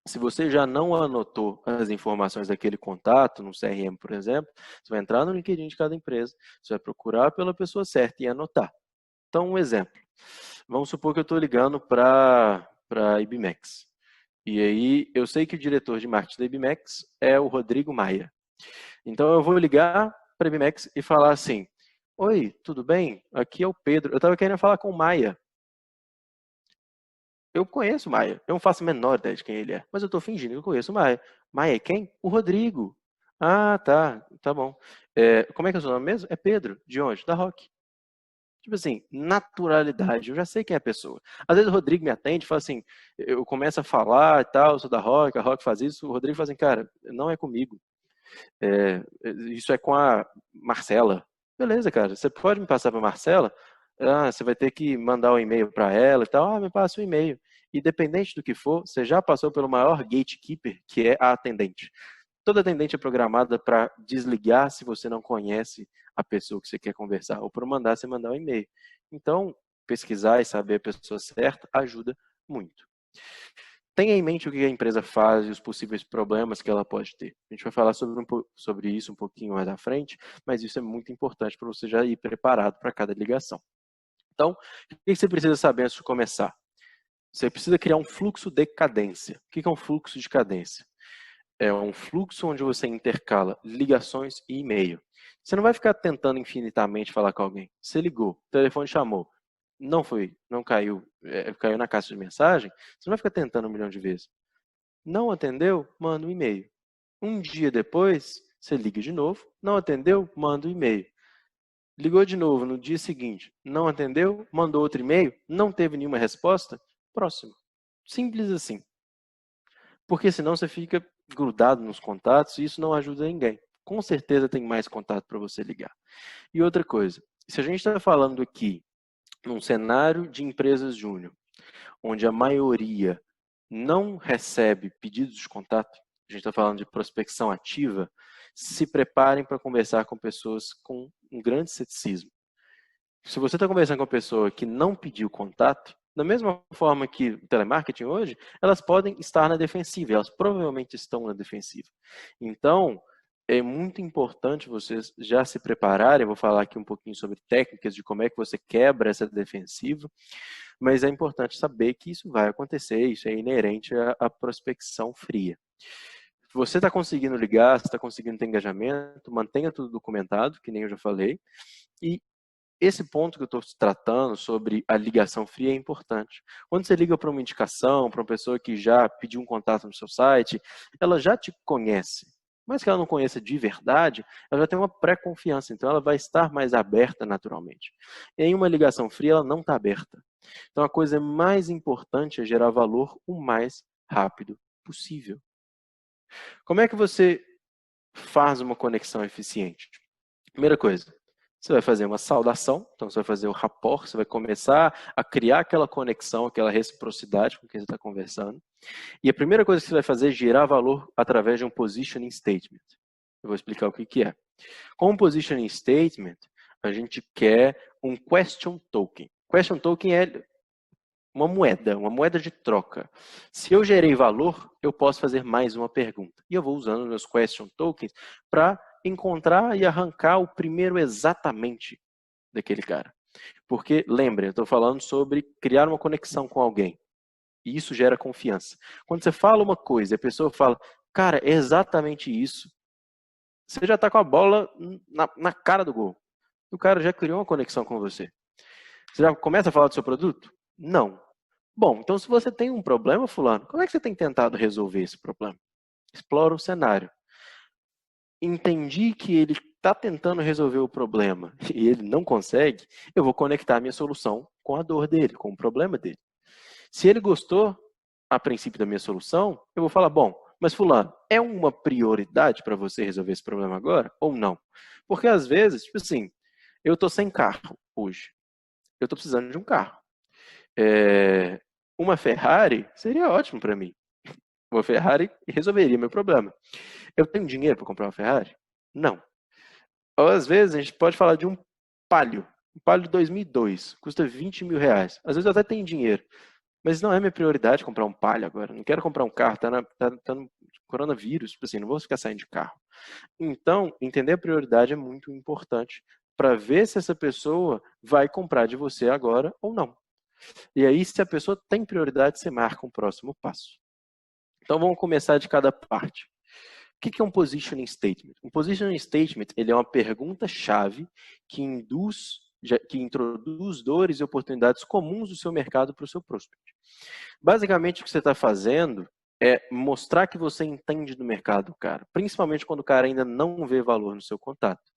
se você já não anotou as informações daquele contato, no CRM, por exemplo, você vai entrar no LinkedIn de cada empresa, você vai procurar pela pessoa certa e anotar. Então, um exemplo. Vamos supor que eu estou ligando para a IBMEX. E aí, eu sei que o diretor de marketing da IBMEX é o Rodrigo Maia. Então, eu vou ligar para a IBMEX e falar assim, oi, tudo bem? Aqui é o Pedro. Eu estava querendo falar com o Maia. Eu conheço o Maia. Eu não faço a menor ideia de quem ele é. Mas eu estou fingindo que eu conheço o Maia. Maia é quem? O Rodrigo. Ah, tá. Tá bom. Como é que é o seu nome mesmo? É Pedro. De onde? Da Rock. Tipo assim, naturalidade. Eu já sei quem é a pessoa. Às vezes o Rodrigo me atende e fala assim, eu começo a falar e tal, eu sou da Rock, a Rock faz isso. O Rodrigo fala assim, cara, não é comigo. Isso é com a Marcela. Beleza, cara. Você pode me passar para a Marcela? Ah, você vai ter que mandar um e-mail para ela e tal. Ah, me passa o e-mail. Independente do que for, você já passou pelo maior gatekeeper, que é a atendente. Toda atendente é programada para desligar se você não conhece a pessoa que você quer conversar, ou para mandar você mandar um e-mail. Então, pesquisar e saber a pessoa certa ajuda muito. Tenha em mente o que a empresa faz e os possíveis problemas que ela pode ter. A gente vai falar sobre isso um pouquinho mais à frente, mas isso é muito importante para você já ir preparado para cada ligação. Então, o que você precisa saber antes de começar? Você precisa criar um fluxo de cadência. O que é um fluxo de cadência? É um fluxo onde você intercala ligações e e-mail. Você não vai ficar tentando infinitamente falar com alguém. Você ligou, o telefone chamou, não caiu, caiu na caixa de mensagem, você não vai ficar tentando 1 milhão de vezes. Não atendeu? Manda um e-mail. Um dia depois, você liga de novo, não atendeu? Manda um e-mail. Ligou de novo no dia seguinte, não atendeu? Mandou outro e-mail? Não teve nenhuma resposta? Próximo. Simples assim. Porque senão você fica grudado nos contatos e isso não ajuda ninguém. Com certeza tem mais contato para você ligar. E outra coisa, se a gente está falando aqui num cenário de empresas júnior, onde a maioria não recebe pedidos de contato, a gente está falando de prospecção ativa, se preparem para conversar com pessoas com um grande ceticismo. Se você está conversando com uma pessoa que não pediu contato, da mesma forma que o telemarketing hoje, elas podem estar na defensiva, elas provavelmente estão na defensiva. Então, é muito importante vocês já se prepararem, eu vou falar aqui um pouquinho sobre técnicas de como é que você quebra essa defensiva, mas é importante saber que isso vai acontecer, isso é inerente à prospecção fria. Se você está conseguindo ligar, se está conseguindo ter engajamento, mantenha tudo documentado, que nem eu já falei, e esse ponto que eu estou tratando sobre a ligação fria é importante. Quando você liga para uma indicação, para uma pessoa que já pediu um contato no seu site, ela já te conhece. Mas que ela não conheça de verdade, ela já tem uma pré-confiança, então ela vai estar mais aberta naturalmente. E em uma ligação fria, ela não está aberta. Então a coisa mais importante é gerar valor o mais rápido possível. Como é que você faz uma conexão eficiente? Primeira coisa, você vai fazer uma saudação, então você vai fazer o rapport, você vai começar a criar aquela conexão, aquela reciprocidade com quem você está conversando. E a primeira coisa que você vai fazer é gerar valor através de um positioning statement. Eu vou explicar o que é. Com um positioning statement, a gente quer um question token. Question token é uma moeda de troca. Se eu gerei valor, eu posso fazer mais uma pergunta. E eu vou usando meus question tokens para encontrar e arrancar o primeiro exatamente daquele cara. Porque, lembrem, eu estou falando sobre criar uma conexão com alguém. E isso gera confiança. Quando você fala uma coisa e a pessoa fala, cara, é exatamente isso, você já está com a bola na cara do gol. O cara já criou uma conexão com você. Você já começa a falar do seu produto? Não. Bom, então se você tem um problema, fulano, como é que você tem tentado resolver esse problema? Explora o cenário. Entendi que ele está tentando resolver o problema e ele não consegue, eu vou conectar a minha solução com a dor dele, com o problema dele. Se ele gostou, a princípio, da minha solução, eu vou falar, bom, mas fulano, é uma prioridade para você resolver esse problema agora ou não? Porque às vezes, tipo assim, eu estou sem carro hoje, eu estou precisando de um carro. Uma Ferrari seria ótimo para mim. Uma Ferrari resolveria meu problema. Eu tenho dinheiro para comprar uma Ferrari? Não. Ou, às vezes a gente pode falar de um Palio. Um Palio de 2002, custa 20 mil reais. Às vezes eu até tenho dinheiro, mas não é minha prioridade comprar um Palio agora. Não quero comprar um carro, tá no coronavírus, tipo assim, não vou ficar saindo de carro. Então, entender a prioridade é muito importante para ver se essa pessoa vai comprar de você agora ou não. E aí, se a pessoa tem prioridade, você marca um próximo passo. Então, vamos começar de cada parte. O que é um positioning statement? Um positioning statement ele é uma pergunta-chave que introduz dores e oportunidades comuns do seu mercado para o seu prospect. Basicamente, o que você está fazendo é mostrar que você entende do mercado, cara. Principalmente quando o cara ainda não vê valor no seu contato.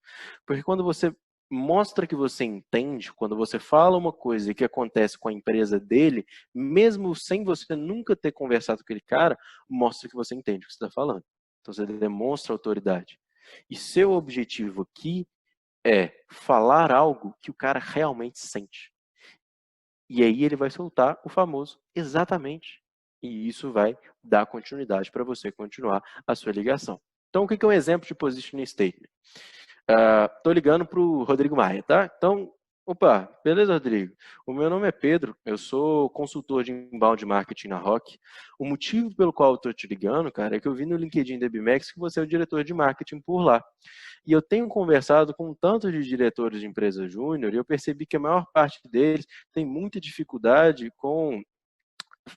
Porque quando você mostra que você entende, quando você fala uma coisa que acontece com a empresa dele, mesmo sem você nunca ter conversado com aquele cara, mostra que você entende o que você está falando. Então você demonstra autoridade. E seu objetivo aqui é falar algo que o cara realmente sente. E aí ele vai soltar o famoso exatamente. E isso vai dar continuidade para você continuar a sua ligação. Então, o que é um exemplo de positioning statement? Estou ligando para o Rodrigo Maia, tá? Então, opa, beleza, Rodrigo? O meu nome é Pedro, eu sou consultor de inbound marketing na Rock. O motivo pelo qual eu estou te ligando, cara, é que eu vi no LinkedIn da BMax que você é o diretor de marketing por lá. E eu tenho conversado com um tanto de diretores de empresa júnior e eu percebi que a maior parte deles tem muita dificuldade com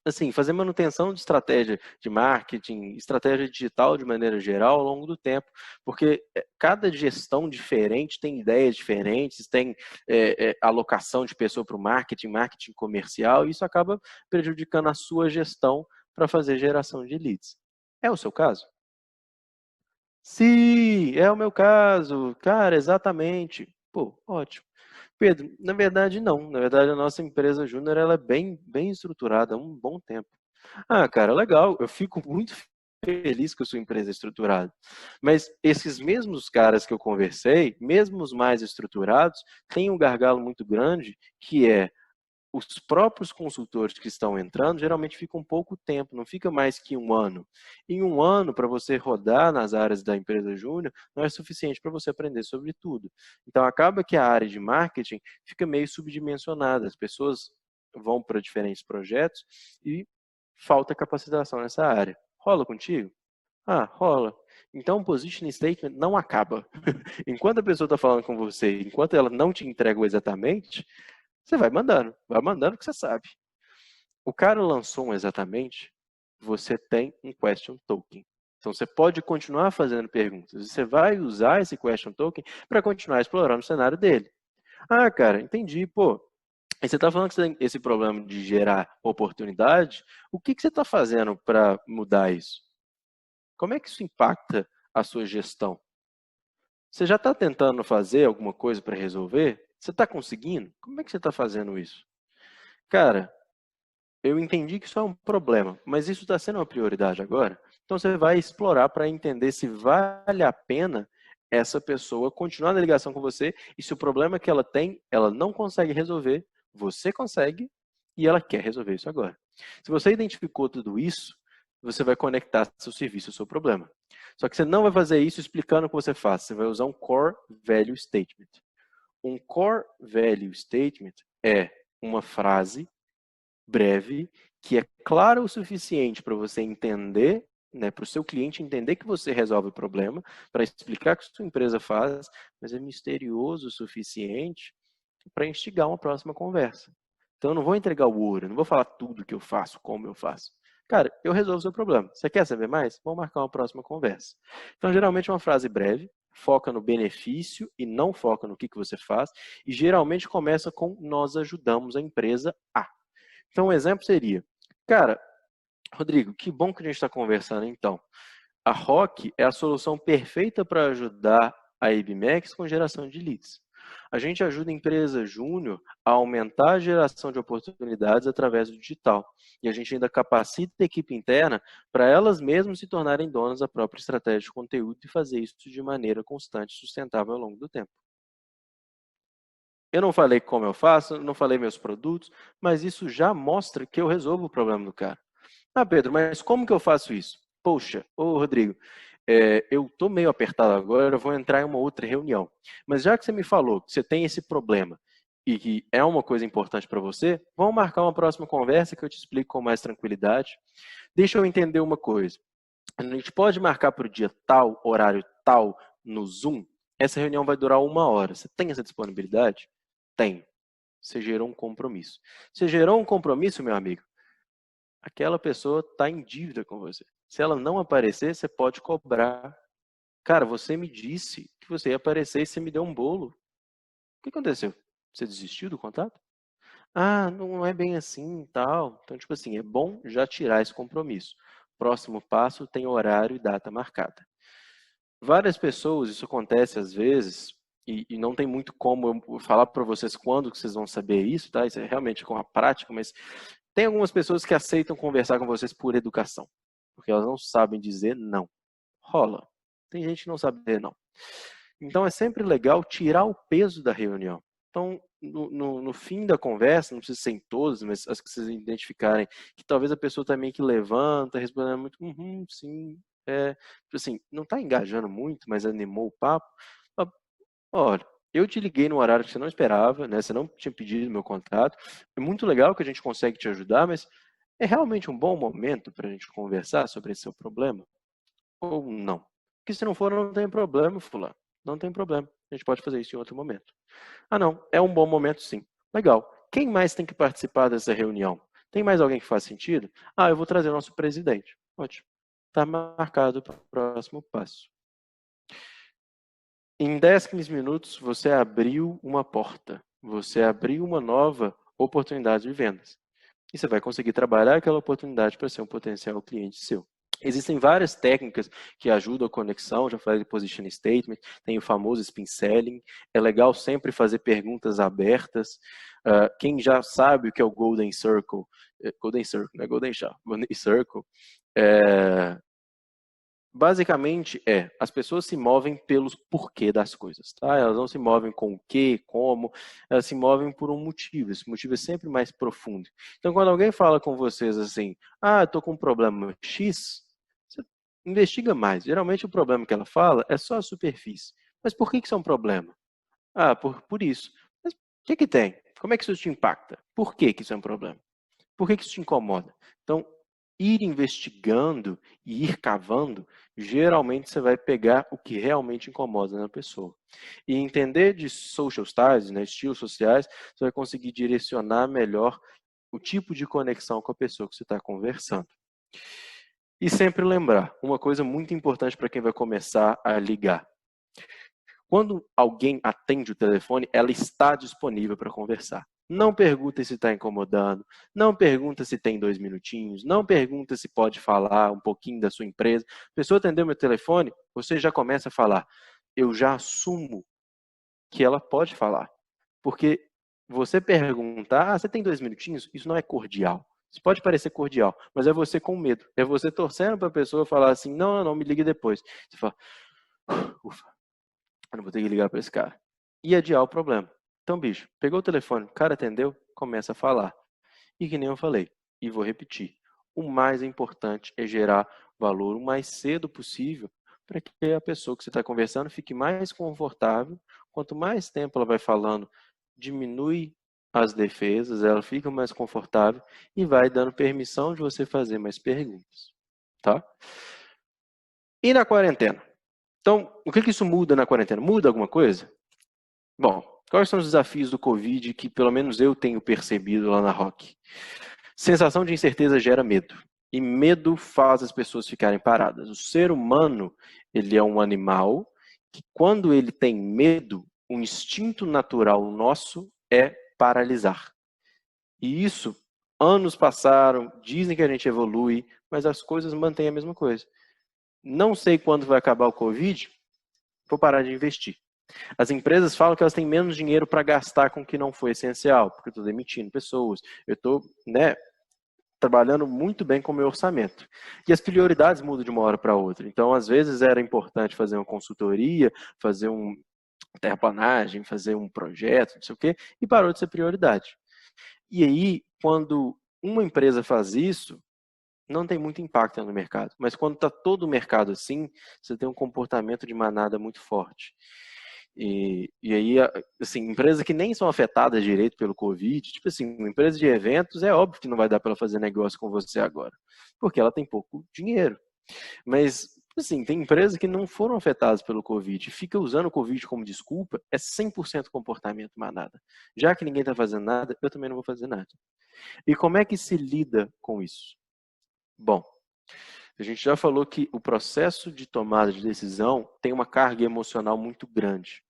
assim, fazer manutenção de estratégia de marketing, estratégia digital de maneira geral ao longo do tempo, porque cada gestão diferente tem ideias diferentes, tem alocação de pessoa para o marketing, marketing comercial, e isso acaba prejudicando a sua gestão para fazer geração de leads. É o seu caso? Sim, é o meu caso. Cara, exatamente. Pô, ótimo. Pedro, na verdade não. Na verdade, a nossa empresa júnior ela é bem estruturada há um bom tempo. Ah, cara, legal. Eu fico muito feliz que a sua empresa é estruturada. Mas esses mesmos caras que eu conversei, mesmo os mais estruturados, têm um gargalo muito grande, que é os próprios consultores que estão entrando geralmente ficam pouco tempo, não fica mais que um ano. Em um ano, para você rodar nas áreas da empresa júnior, não é suficiente para você aprender sobre tudo. Então, acaba que a área de marketing fica meio subdimensionada. As pessoas vão para diferentes projetos e falta capacitação nessa área. Rola contigo? Ah, rola. Então, o positioning statement não acaba. Enquanto a pessoa está falando com você, enquanto ela não te entrega o exatamente, você vai mandando que você sabe. O cara lançou um exatamente, você tem um question token. Então você pode continuar fazendo perguntas. Você vai usar esse question token para continuar explorando o cenário dele. Ah, cara, entendi. Pô, e você está falando que você tem esse problema de gerar oportunidade. O que você está fazendo para mudar isso? Como é que isso impacta a sua gestão? Você já está tentando fazer alguma coisa para resolver? Você está conseguindo? Como é que você está fazendo isso? Cara, eu entendi que isso é um problema, mas isso está sendo uma prioridade agora. Então você vai explorar para entender se vale a pena essa pessoa continuar na ligação com você e se o problema que ela tem, ela não consegue resolver, você consegue e ela quer resolver isso agora. Se você identificou tudo isso, você vai conectar seu serviço ao seu problema. Só que você não vai fazer isso explicando o que você faz, você vai usar um Core Value Statement. Um Core Value Statement é uma frase breve, que é clara o suficiente para você entender, né, para o seu cliente entender que você resolve o problema, para explicar o que a sua empresa faz, mas é misterioso o suficiente para instigar uma próxima conversa. Então eu não vou entregar o ouro, eu não vou falar tudo que eu faço, como eu faço. Cara, eu resolvo o seu problema. Você quer saber mais? Vamos marcar uma próxima conversa. Então, geralmente é uma frase breve, foca no benefício e não foca no que você faz, e geralmente começa com nós ajudamos a empresa a. Então, um exemplo seria, cara, Rodrigo, que bom que a gente está conversando então. A Rock é a solução perfeita para ajudar a IBMEX com geração de leads. A gente ajuda a empresa júnior a aumentar a geração de oportunidades através do digital. E a gente ainda capacita a equipe interna para elas mesmas se tornarem donas da própria estratégia de conteúdo e fazer isso de maneira constante e sustentável ao longo do tempo. Eu não falei como eu faço, não falei meus produtos, mas isso já mostra que eu resolvo o problema do cara. Ah, Pedro, mas como que eu faço isso? Poxa, ô Rodrigo, eu estou meio apertado agora, eu vou entrar em uma outra reunião. Mas já que você me falou que você tem esse problema e que é uma coisa importante para você, vamos marcar uma próxima conversa que eu te explico com mais tranquilidade. Deixa eu entender uma coisa. A gente pode marcar para o dia tal, horário tal, no Zoom? Essa reunião vai durar 1 hora. Você tem essa disponibilidade? Tem. Você gerou um compromisso. Você gerou um compromisso, meu amigo? Aquela pessoa está em dívida com você. Se ela não aparecer, você pode cobrar. Cara, você me disse que você ia aparecer e você me deu um bolo. O que aconteceu? Você desistiu do contato? Ah, não é bem assim e tal. Então, tipo assim, é bom já tirar esse compromisso. Próximo passo tem horário e data marcada. Várias pessoas, isso acontece às vezes, e não tem muito como eu falar para vocês quando que vocês vão saber isso, tá? Isso é realmente com a prática, mas tem algumas pessoas que aceitam conversar com vocês por educação, porque elas não sabem dizer não. Rola. Tem gente que não sabe dizer não. Então é sempre legal tirar o peso da reunião. Então, no fim da conversa, não precisa ser em todas, mas as que vocês identificarem, que talvez a pessoa também que levanta, respondendo muito, sim, assim, não está engajando muito, mas animou o papo. Olha, eu te liguei no horário que você não esperava, né? Você não tinha pedido meu contato. É muito legal que a gente consegue te ajudar, mas é realmente um bom momento para a gente conversar sobre esse seu problema? Ou não? Porque se não for, não tem problema, fulano. Não tem problema. A gente pode fazer isso em outro momento. Ah, não. É um bom momento, sim. Legal. Quem mais tem que participar dessa reunião? Tem mais alguém que faz sentido? Ah, eu vou trazer o nosso presidente. Ótimo. Está marcado para o próximo passo. Em 10, 15 minutos, você abriu uma porta. Você abriu uma nova oportunidade de vendas. E você vai conseguir trabalhar aquela oportunidade para ser um potencial cliente seu. Existem várias técnicas que ajudam a conexão, já falei de position statement, tem o famoso spin selling, é legal sempre fazer perguntas abertas. Quem já sabe o que é o Golden Circle, não é Golden Shot, Golden Circle, basicamente as pessoas se movem pelos porquê das coisas, tá? Elas não se movem com o que, como, elas se movem por um motivo, esse motivo é sempre mais profundo. Então, quando alguém fala com vocês assim, eu tô com um problema X, você investiga mais. Geralmente o problema que ela fala é só a superfície. Mas por que isso é um problema? Por isso. Mas o que tem? Como é que isso te impacta? Por que isso é um problema? Por que isso te incomoda? Então, ir investigando e ir cavando, geralmente você vai pegar o que realmente incomoda na pessoa. E entender de social styles, né, estilos sociais, você vai conseguir direcionar melhor o tipo de conexão com a pessoa que você está conversando. E sempre lembrar, uma coisa muito importante para quem vai começar a ligar. Quando alguém atende o telefone, ela está disponível para conversar. Não pergunta se está incomodando, não pergunta se tem 2 minutinhos, não pergunta se pode falar um pouquinho da sua empresa. A pessoa atendeu meu telefone, você já começa a falar. Eu já assumo que ela pode falar. Porque você perguntar, você tem 2 minutinhos? Isso não é cordial. Isso pode parecer cordial, mas é você com medo. É você torcendo para a pessoa falar assim, não, me ligue depois. Você fala, ufa, eu não vou ter que ligar para esse cara. E adiar o problema. Então, bicho, pegou o telefone, o cara atendeu, começa a falar. E que nem eu falei, e vou repetir, o mais importante é gerar valor o mais cedo possível para que a pessoa que você está conversando fique mais confortável. Quanto mais tempo ela vai falando, diminui as defesas, ela fica mais confortável e vai dando permissão de você fazer mais perguntas, tá? E na quarentena? Então, o que isso muda na quarentena? Muda alguma coisa? Bom, quais são os desafios do Covid que pelo menos eu tenho percebido lá na ROC? Sensação de incerteza gera medo. E medo faz as pessoas ficarem paradas. O ser humano, ele é um animal que quando ele tem medo, o instinto natural nosso é paralisar. E isso, anos passaram, dizem que a gente evolui, mas as coisas mantêm a mesma coisa. Não sei quando vai acabar o Covid, vou parar de investir. As empresas falam que elas têm menos dinheiro para gastar com o que não foi essencial, porque eu estou demitindo pessoas, eu estou, trabalhando muito bem com o meu orçamento. E as prioridades mudam de uma hora para outra. Então, às vezes era importante fazer uma consultoria, fazer uma terraplanagem, fazer um projeto, não sei o quê, e parou de ser prioridade. E aí, quando uma empresa faz isso, não tem muito impacto no mercado. Mas quando está todo o mercado assim, você tem um comportamento de manada muito forte. E aí, assim, empresas que nem são afetadas direito pelo Covid, tipo assim, uma empresa de eventos, é óbvio que não vai dar para ela fazer negócio com você agora, porque ela tem pouco dinheiro. Mas, assim, tem empresas que não foram afetadas pelo Covid, fica usando o Covid como desculpa, é 100% comportamento manada. Já que ninguém está fazendo nada, eu também não vou fazer nada. E como é que se lida com isso? Bom, a gente já falou que o processo de tomada de decisão tem uma carga emocional muito grande.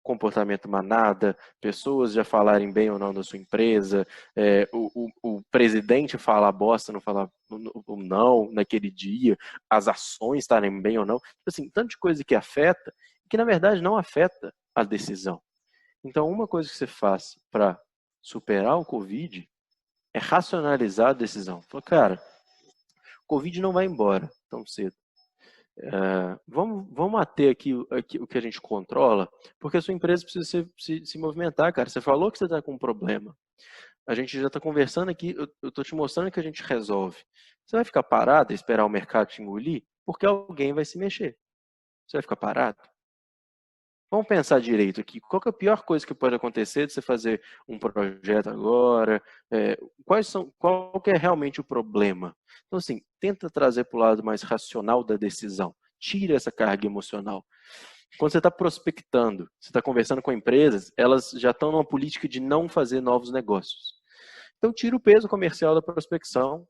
Comportamento manada, pessoas já falarem bem ou não da sua empresa, o presidente falar bosta, não falar não naquele dia, as ações estarem bem ou não. Assim, tanto de coisa que afeta, que na verdade não afeta a decisão. Então, uma coisa que você faz para superar o Covid é racionalizar a decisão. Fala, cara, o Covid não vai embora tão cedo. Vamos ater aqui o que a gente controla, porque a sua empresa precisa se movimentar, cara. Você falou que você está com um problema. A gente já está conversando aqui, eu estou te mostrando que a gente resolve. Você vai ficar parado e esperar o mercado te engolir? Porque alguém vai se mexer. Você vai ficar parado? Vamos pensar direito aqui. Qual que é a pior coisa que pode acontecer de você fazer um projeto agora? Qual que é realmente o problema? Então, assim, tenta trazer para o lado mais racional da decisão. Tira essa carga emocional. Quando você está prospectando, você está conversando com empresas, elas já estão numa política de não fazer novos negócios. Então, tira o peso comercial da prospecção.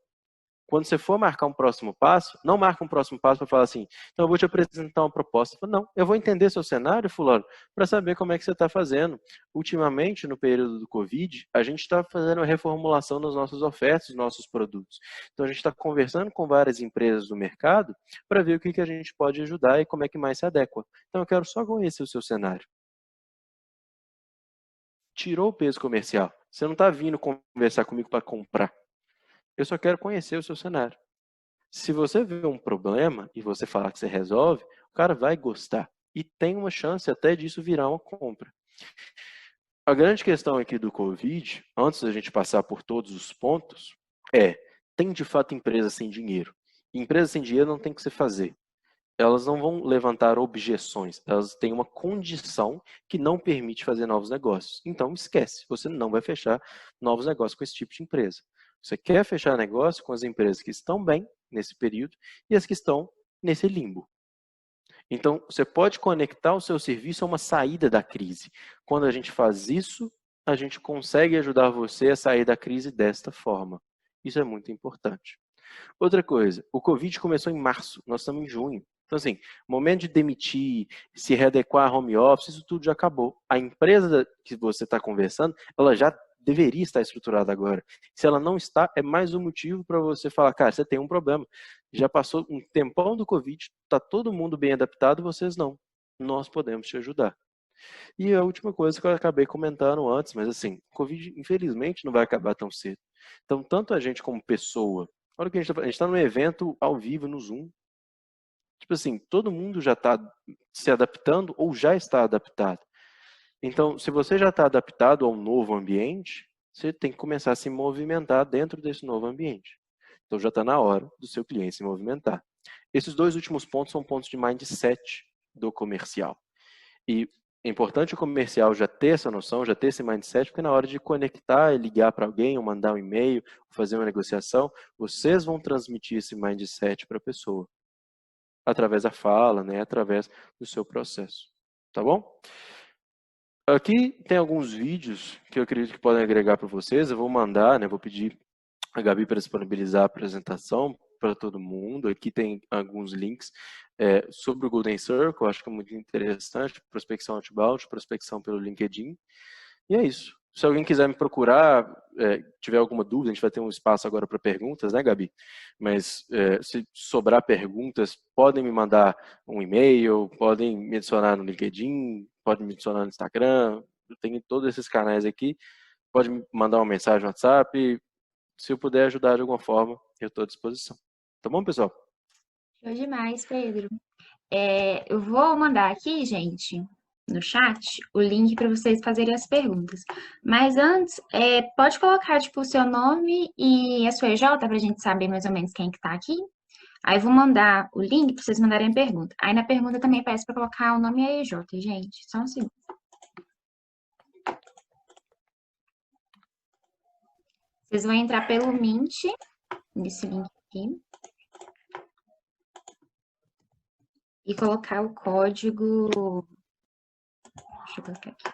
Quando você for marcar um próximo passo, não marca um próximo passo para falar assim, então eu vou te apresentar uma proposta. Não, eu vou entender seu cenário, fulano, para saber como é que você está fazendo. Ultimamente, no período do Covid, a gente está fazendo uma reformulação nas nossas ofertas, dos nossos produtos. Então a gente está conversando com várias empresas do mercado para ver o que a gente pode ajudar e como é que mais se adequa. Então eu quero só conhecer o seu cenário. Tirou o peso comercial. Você não está vindo conversar comigo para comprar. Eu só quero conhecer o seu cenário. Se você vê um problema e você falar que você resolve, o cara vai gostar. E tem uma chance até disso virar uma compra. A grande questão aqui do Covid, antes da gente passar por todos os pontos, tem de fato empresa sem dinheiro. E empresa sem dinheiro não tem o que você fazer. Elas não vão levantar objeções. Elas têm uma condição que não permite fazer novos negócios. Então, esquece. Você não vai fechar novos negócios com esse tipo de empresa. Você quer fechar negócio com as empresas que estão bem nesse período e as que estão nesse limbo. Então, você pode conectar o seu serviço a uma saída da crise. Quando a gente faz isso, a gente consegue ajudar você a sair da crise desta forma. Isso é muito importante. Outra coisa, o Covid começou em março, nós estamos em junho. Então, assim, momento de demitir, se readequar a home office, isso tudo já acabou. A empresa que você está conversando, ela já deveria estar estruturada agora. Se ela não está, é mais um motivo para você falar, cara, você tem um problema. Já passou um tempão do Covid, está todo mundo bem adaptado, vocês não. Nós podemos te ajudar. E a última coisa que eu acabei comentando antes, mas assim, o Covid, infelizmente, não vai acabar tão cedo. Então, tanto a gente como pessoa, olha o que a gente está num evento ao vivo no Zoom. Tipo assim, todo mundo já está se adaptando ou já está adaptado. Então, se você já está adaptado a um novo ambiente, você tem que começar a se movimentar dentro desse novo ambiente. Então, já está na hora do seu cliente se movimentar. Esses dois últimos pontos são pontos de mindset do comercial. E é importante o comercial já ter essa noção, já ter esse mindset, porque na hora de conectar, ligar para alguém, ou mandar um e-mail, ou fazer uma negociação, vocês vão transmitir esse mindset para a pessoa. Através da fala, né? Através do seu processo. Tá bom? Aqui tem alguns vídeos que eu acredito que podem agregar para vocês. Eu vou mandar, né? Vou pedir a Gabi para disponibilizar a apresentação para todo mundo. Aqui tem alguns links sobre o Golden Circle, acho que é muito interessante, prospecção outbound, prospecção pelo LinkedIn. E é isso. Se alguém quiser me procurar, tiver alguma dúvida, a gente vai ter um espaço agora para perguntas, né, Gabi? Mas se sobrar perguntas, podem me mandar um e-mail, podem me adicionar no LinkedIn, podem me adicionar no Instagram, eu tenho todos esses canais aqui. Pode me mandar uma mensagem no WhatsApp, se eu puder ajudar de alguma forma, eu estou à disposição. Tá bom, pessoal? Show demais, Pedro. Eu vou mandar aqui, gente, no chat, o link para vocês fazerem as perguntas. Mas antes, pode colocar, tipo, o seu nome e a sua EJ para a gente saber mais ou menos quem que tá aqui. Aí eu vou mandar o link para vocês mandarem a pergunta. Aí na pergunta também peço para colocar o nome e a EJ, gente. Só um segundo. Vocês vão entrar pelo Mint, nesse link aqui, e colocar o código. Deixa eu colocar aqui.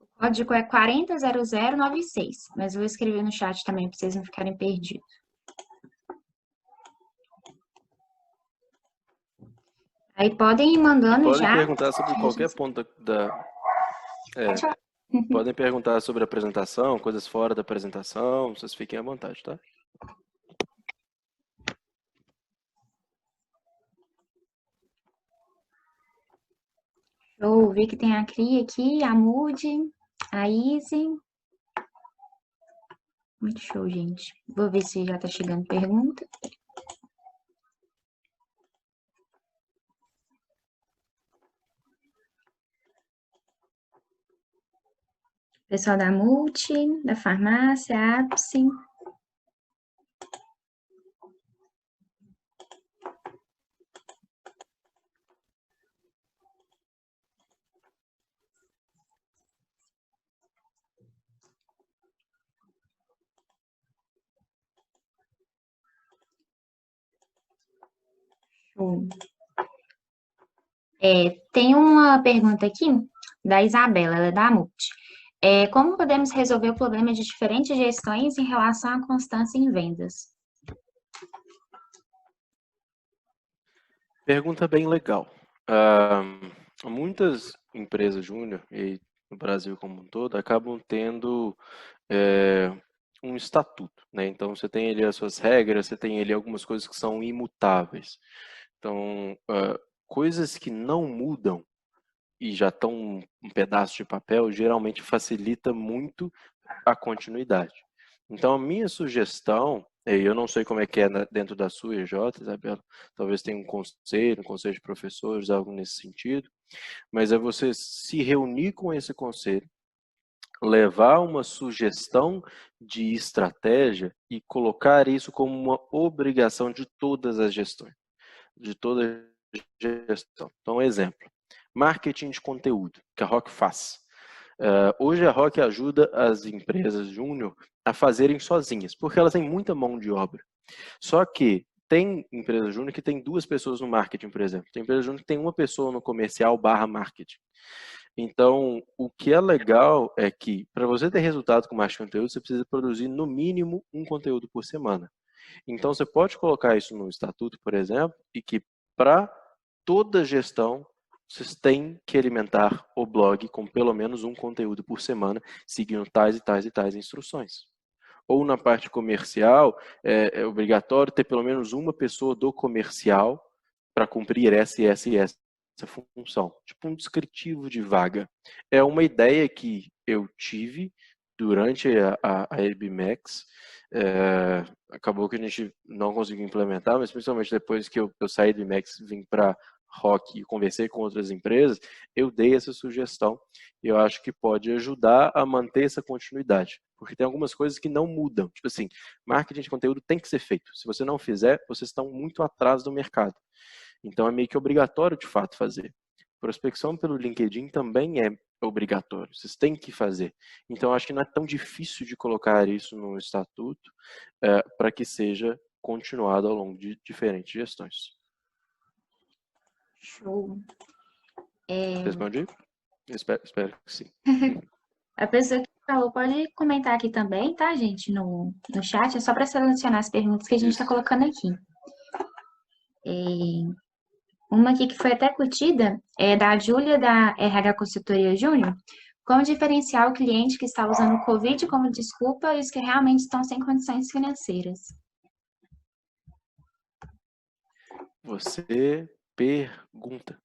O código é 400096, mas eu vou escrever no chat também para vocês não ficarem perdidos. Aí podem ir E mandando podem já. perguntar sobre qualquer ponto Pode falar. podem perguntar sobre a apresentação, coisas fora da apresentação, vocês fiquem à vontade, tá? Eu vi que tem a Cri aqui, a Moody, a Izzy. Muito show, gente. Vou ver se já tá chegando pergunta. Pessoal da Multi, da farmácia, Ápice. Show. Tem uma pergunta aqui da Isabela, ela é da Multi. Como podemos resolver o problema de diferentes gestões em relação à constância em vendas? Pergunta bem legal. Muitas empresas júnior, e no Brasil como um todo, acabam tendo um estatuto, né? Então você tem ali as suas regras, você tem ali algumas coisas que são imutáveis. Então, coisas que não mudam e já estão um pedaço de papel, geralmente facilita muito a continuidade. Então, a minha sugestão, eu não sei como é que é dentro da sua EJ, Isabela, talvez tenha um conselho de professores, algo nesse sentido, mas é você se reunir com esse conselho, levar uma sugestão de estratégia e colocar isso como uma obrigação de todas as gestões, de toda gestão. Então, exemplo, marketing de conteúdo, que a Rock faz. Hoje a Rock ajuda as empresas júnior a fazerem sozinhas, porque elas têm muita mão de obra. Só que tem empresa júnior que tem 2 pessoas no marketing, por exemplo. Tem empresa júnior que tem uma pessoa no comercial / marketing. Então, o que é legal é que, para você ter resultado com marketing de conteúdo, você precisa produzir no mínimo um conteúdo por semana. Então, você pode colocar isso no estatuto, por exemplo, e que para toda gestão, vocês têm que alimentar o blog com pelo menos um conteúdo por semana, seguindo tais e tais e tais instruções. Ou na parte comercial, é obrigatório ter pelo menos uma pessoa do comercial para cumprir essa e essa e essa função. Tipo um descritivo de vaga. É uma ideia que eu tive durante a EBMAX. Acabou que a gente não conseguiu implementar, mas principalmente depois que eu saí do IMAX, vim para Rock e conversei com outras empresas, eu dei essa sugestão e eu acho que pode ajudar a manter essa continuidade, porque tem algumas coisas que não mudam. Tipo assim, marketing de conteúdo tem que ser feito. Se você não fizer, vocês estão muito atrás do mercado. Então é meio que obrigatório de fato fazer. Prospecção pelo LinkedIn também é obrigatório, vocês têm que fazer. Então acho que não é tão difícil de colocar isso no estatuto para que seja continuado ao longo de diferentes gestões. Show. Respondi? Espero que sim. A pessoa que falou pode comentar aqui também, tá, gente, no chat. É só para selecionar as perguntas que a gente está Isso. colocando aqui. Uma aqui que foi até curtida é da Júlia, da RH Consultoria Júnior. Como diferenciar o cliente que está usando o Covid como desculpa e os que realmente estão sem condições financeiras? Você pergunta.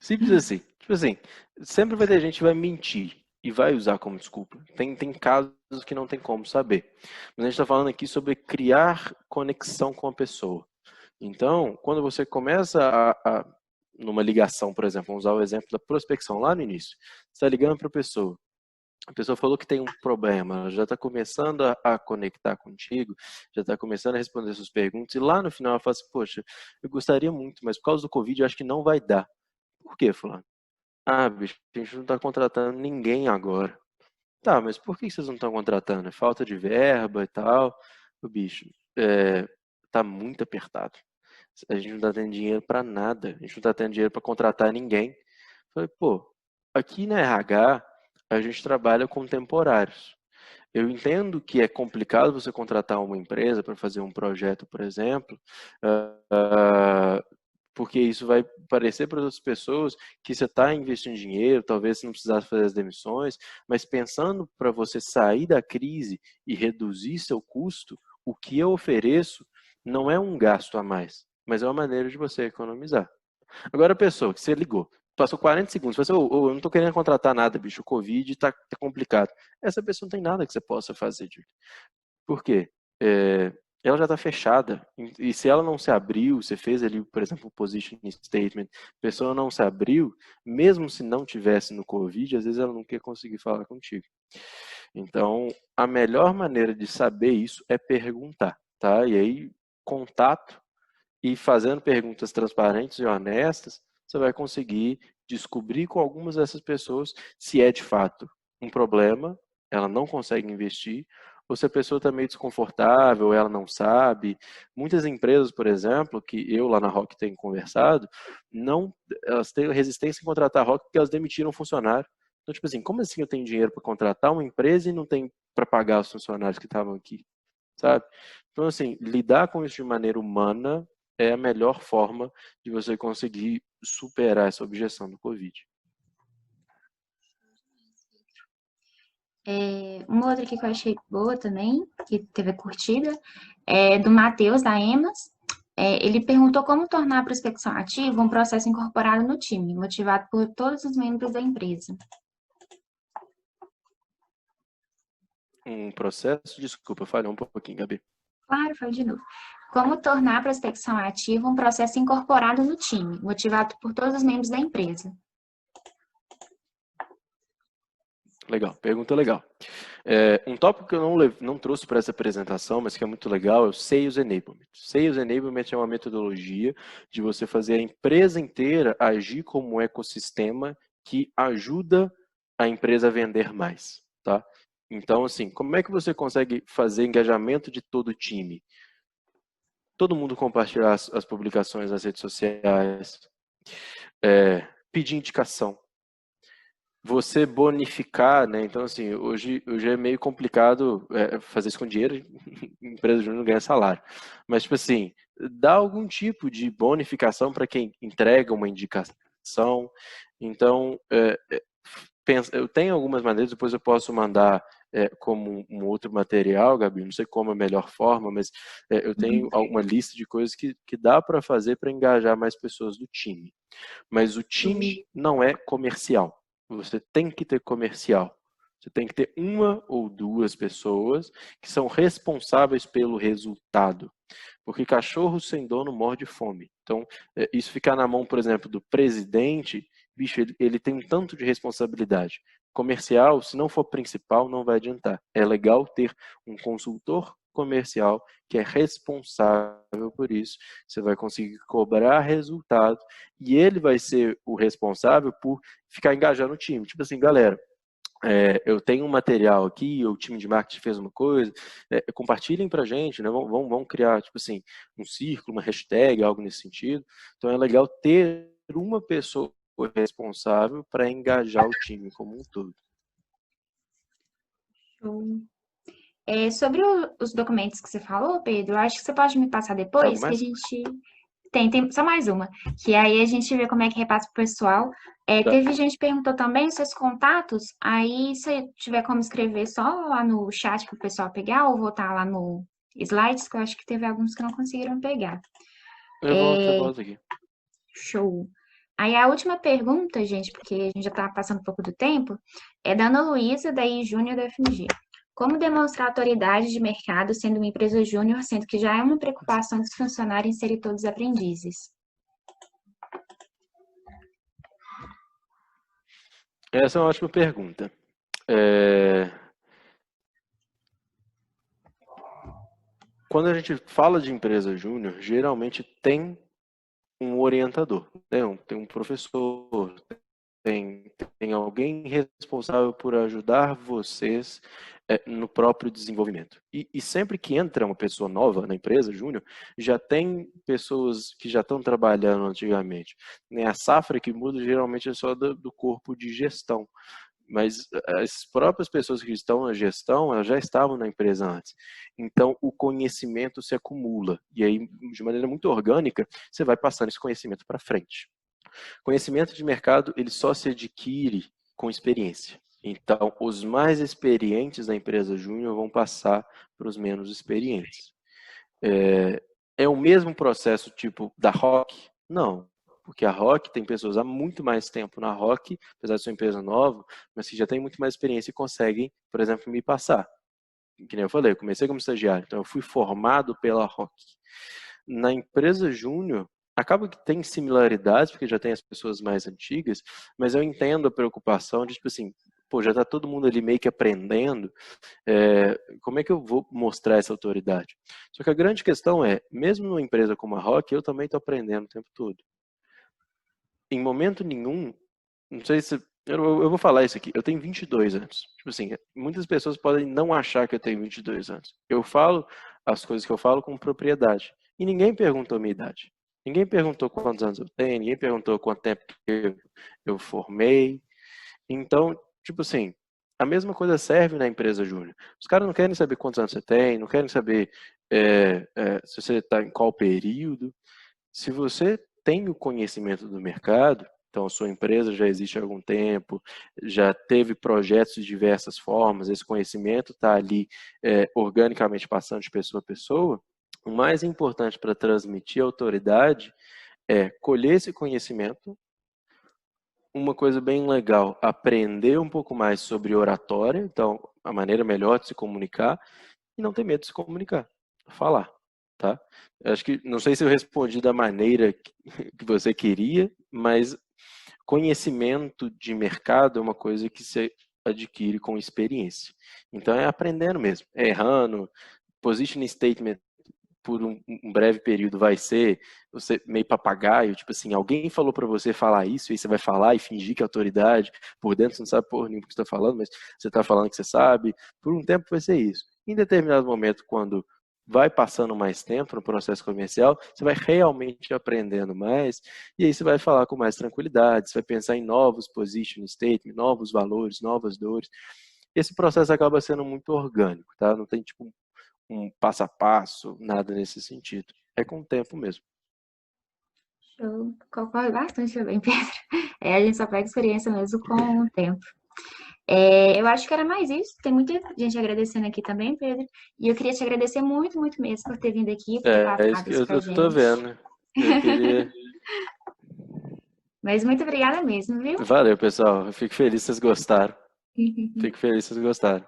Simples assim. Tipo assim, sempre vai ter gente que vai mentir e vai usar como desculpa. Tem casos que não tem como saber. Mas a gente está falando aqui sobre criar conexão com a pessoa. Então, quando você começa numa ligação, por exemplo, vamos usar o exemplo da prospecção lá no início. Você está ligando para a pessoa falou que tem um problema, ela já está começando a conectar contigo, já está começando a responder suas perguntas, e lá no final ela fala assim, poxa, eu gostaria muito, mas por causa do Covid eu acho que não vai dar. Por quê, fulano? Ah, bicho, a gente não está contratando ninguém agora. Tá, mas por que vocês não estão contratando? É falta de verba e tal? O bicho, tá muito apertado. A gente não tá tendo dinheiro para nada. A gente não tá tendo dinheiro para contratar ninguém. Falei, pô, aqui na RH a gente trabalha com temporários. Eu entendo que é complicado você contratar uma empresa para fazer um projeto, por exemplo, porque isso vai parecer para outras pessoas que você está investindo dinheiro, talvez você não precisasse fazer as demissões, mas pensando para você sair da crise e reduzir seu custo, o que eu ofereço não é um gasto a mais, mas é uma maneira de você economizar. Agora a pessoa que você ligou, passou 40 segundos, você falou assim, eu não estou querendo contratar nada, bicho, o Covid está complicado. Essa pessoa não tem nada que você possa fazer, Júlio. Por quê? ela já está fechada. E se ela não se abriu, você fez ali, por exemplo, o position statement, a pessoa não se abriu, mesmo se não tivesse no Covid, às vezes ela não quer conseguir falar contigo. Então, a melhor maneira de saber isso é perguntar, tá? E aí, contato e fazendo perguntas transparentes e honestas, você vai conseguir descobrir com algumas dessas pessoas se é de fato um problema, ela não consegue investir, ou se a pessoa está meio desconfortável, ela não sabe. Muitas empresas, por exemplo, que eu lá na Rock tenho conversado, não, elas têm resistência em contratar a Rock porque elas demitiram um funcionário. Então, tipo assim, como assim eu tenho dinheiro para contratar uma empresa e não tenho para pagar os funcionários que estavam aqui, sabe? Então, assim, lidar com isso de maneira humana é a melhor forma de você conseguir superar essa objeção do Covid. Uma outra aqui que eu achei boa também, que teve a curtida, é do Matheus, da EMAS. Ele perguntou como tornar a prospecção ativa um processo incorporado no time, motivado por todos os membros da empresa. Um processo, desculpa, falhou um pouquinho, Gabi. Claro, falo de novo. Como tornar a prospecção ativa um processo incorporado no time, motivado por todos os membros da empresa. Legal, pergunta legal. Um tópico que eu não trouxe para essa apresentação, mas que é muito legal, é o Sales Enablement. Sales Enablement é uma metodologia de você fazer a empresa inteira agir como um ecossistema que ajuda a empresa a vender mais, tá? Então, assim, como é que você consegue fazer engajamento de todo o time? Todo mundo compartilhar as publicações nas redes sociais, pedir indicação, você bonificar, né? Então, assim, hoje é meio complicado fazer isso com dinheiro, empresa júnior não ganha salário. Mas, tipo assim, dá algum tipo de bonificação para quem entrega uma indicação. Então, eu tenho algumas maneiras, depois eu posso mandar como um outro material, Gabi, não sei como é a melhor forma, mas eu tenho uma lista de coisas que dá para fazer para engajar mais pessoas do time. Mas o time não é comercial. Você tem que ter comercial. Você tem que ter uma ou duas pessoas que são responsáveis pelo resultado. Porque cachorro sem dono morre de fome. Então, isso ficar na mão, por exemplo, do presidente, bicho, ele tem um tanto de responsabilidade. Comercial, se não for principal, não vai adiantar. É legal ter um consultor comercial que é responsável por isso. Você vai conseguir cobrar resultado e ele vai ser o responsável por ficar engajando o time. Tipo assim, galera, eu tenho um material aqui, o time de marketing fez uma coisa, compartilhem pra gente, né? Vamos criar, tipo assim, um círculo, uma hashtag, algo nesse sentido. Então é legal ter uma pessoa responsável para engajar o time como um todo. Show. Sobre os documentos que você falou, Pedro, acho que você pode me passar Algo depois, que a mais? gente tem só mais uma, que aí a gente vê como é que repassa pro pessoal. Tá. Teve gente que perguntou também os seus contatos, aí se tiver como escrever só lá no chat para o pessoal pegar, ou voltar lá no slides, que eu acho que teve alguns que não conseguiram pegar. Eu volto aqui. Show. Aí a última pergunta, gente, porque a gente já está passando um pouco do tempo, é da Ana Luísa, da I Júnior da FMG. Como demonstrar autoridade de mercado sendo uma empresa júnior, sendo que já é uma preocupação dos funcionários serem todos aprendizes? Essa é uma ótima pergunta. Quando a gente fala de empresa júnior, geralmente tem um orientador, né? Tem um professor, tem alguém responsável por ajudar vocês no próprio desenvolvimento. E sempre que entra uma pessoa nova na empresa, júnior, já tem pessoas que já estão trabalhando antigamente. Né? A safra que muda geralmente é só do corpo de gestão. Mas as próprias pessoas que estão na gestão, elas já estavam na empresa antes. Então, o conhecimento se acumula. E aí, de maneira muito orgânica, você vai passando esse conhecimento para frente. Conhecimento de mercado, ele só se adquire com experiência. Então, os mais experientes da empresa júnior vão passar para os menos experientes. É o mesmo processo tipo da Rock? Não, porque a Rock tem pessoas há muito mais tempo na Rock, apesar de ser uma empresa nova, mas que já tem muito mais experiência e conseguem, por exemplo, me passar. que nem eu falei, eu comecei como estagiário, então eu fui formado pela ROC. Na empresa júnior, acaba que tem similaridades, porque já tem as pessoas mais antigas, mas eu entendo a preocupação de, tipo assim, pô, já tá todo mundo ali meio que aprendendo, como é que eu vou mostrar essa autoridade? Só que a grande questão é, mesmo numa empresa como a ROC, eu também estou aprendendo o tempo todo. Em momento nenhum, não sei se. Eu vou falar isso aqui. Eu tenho 22 anos. Tipo assim, muitas pessoas podem não achar que eu tenho 22 anos. Eu falo as coisas que eu falo com propriedade. E ninguém perguntou a minha idade. Ninguém perguntou quantos anos eu tenho. Ninguém perguntou quanto tempo eu formei. Então, tipo assim, a mesma coisa serve na empresa júnior. Os caras não querem saber quantos anos você tem, não querem saber se você está em qual período. Se você tem o conhecimento do mercado, então a sua empresa já existe há algum tempo, já teve projetos de diversas formas, esse conhecimento está ali organicamente passando de pessoa a pessoa, o mais importante para transmitir autoridade é colher esse conhecimento. Uma coisa bem legal, aprender um pouco mais sobre oratória, então a maneira melhor de se comunicar, e não ter medo de se comunicar, falar, tá? Eu acho que, não sei se eu respondi da maneira que você queria, mas conhecimento de mercado é uma coisa que se adquire com experiência. Então é aprendendo mesmo, é errando, positioning statement por um breve período vai ser você meio papagaio, tipo assim, alguém falou para você falar isso, e aí você vai falar e fingir que é autoridade, por dentro você não sabe porra nenhuma o que você está falando, mas você está falando que você sabe, por um tempo vai ser isso. Em determinado momento, quando vai passando mais tempo no processo comercial, você vai realmente aprendendo mais, e aí você vai falar com mais tranquilidade, você vai pensar em novos position statement, novos valores, novas dores. Esse processo acaba sendo muito orgânico, tá? Não tem tipo um passo a passo, nada nesse sentido. É com o tempo mesmo. Show. Concordo bastante também, Pedro. A gente só pega experiência mesmo com o tempo. Eu acho que era mais isso. Tem muita gente agradecendo aqui também, Pedro. E eu queria te agradecer muito, muito mesmo por ter vindo aqui, por ter É isso passado que isso pra eu tô gente. vendo. Eu queria. Mas muito obrigada mesmo, viu? Valeu, pessoal. Eu fico feliz que vocês gostaram. Fico feliz que vocês gostaram.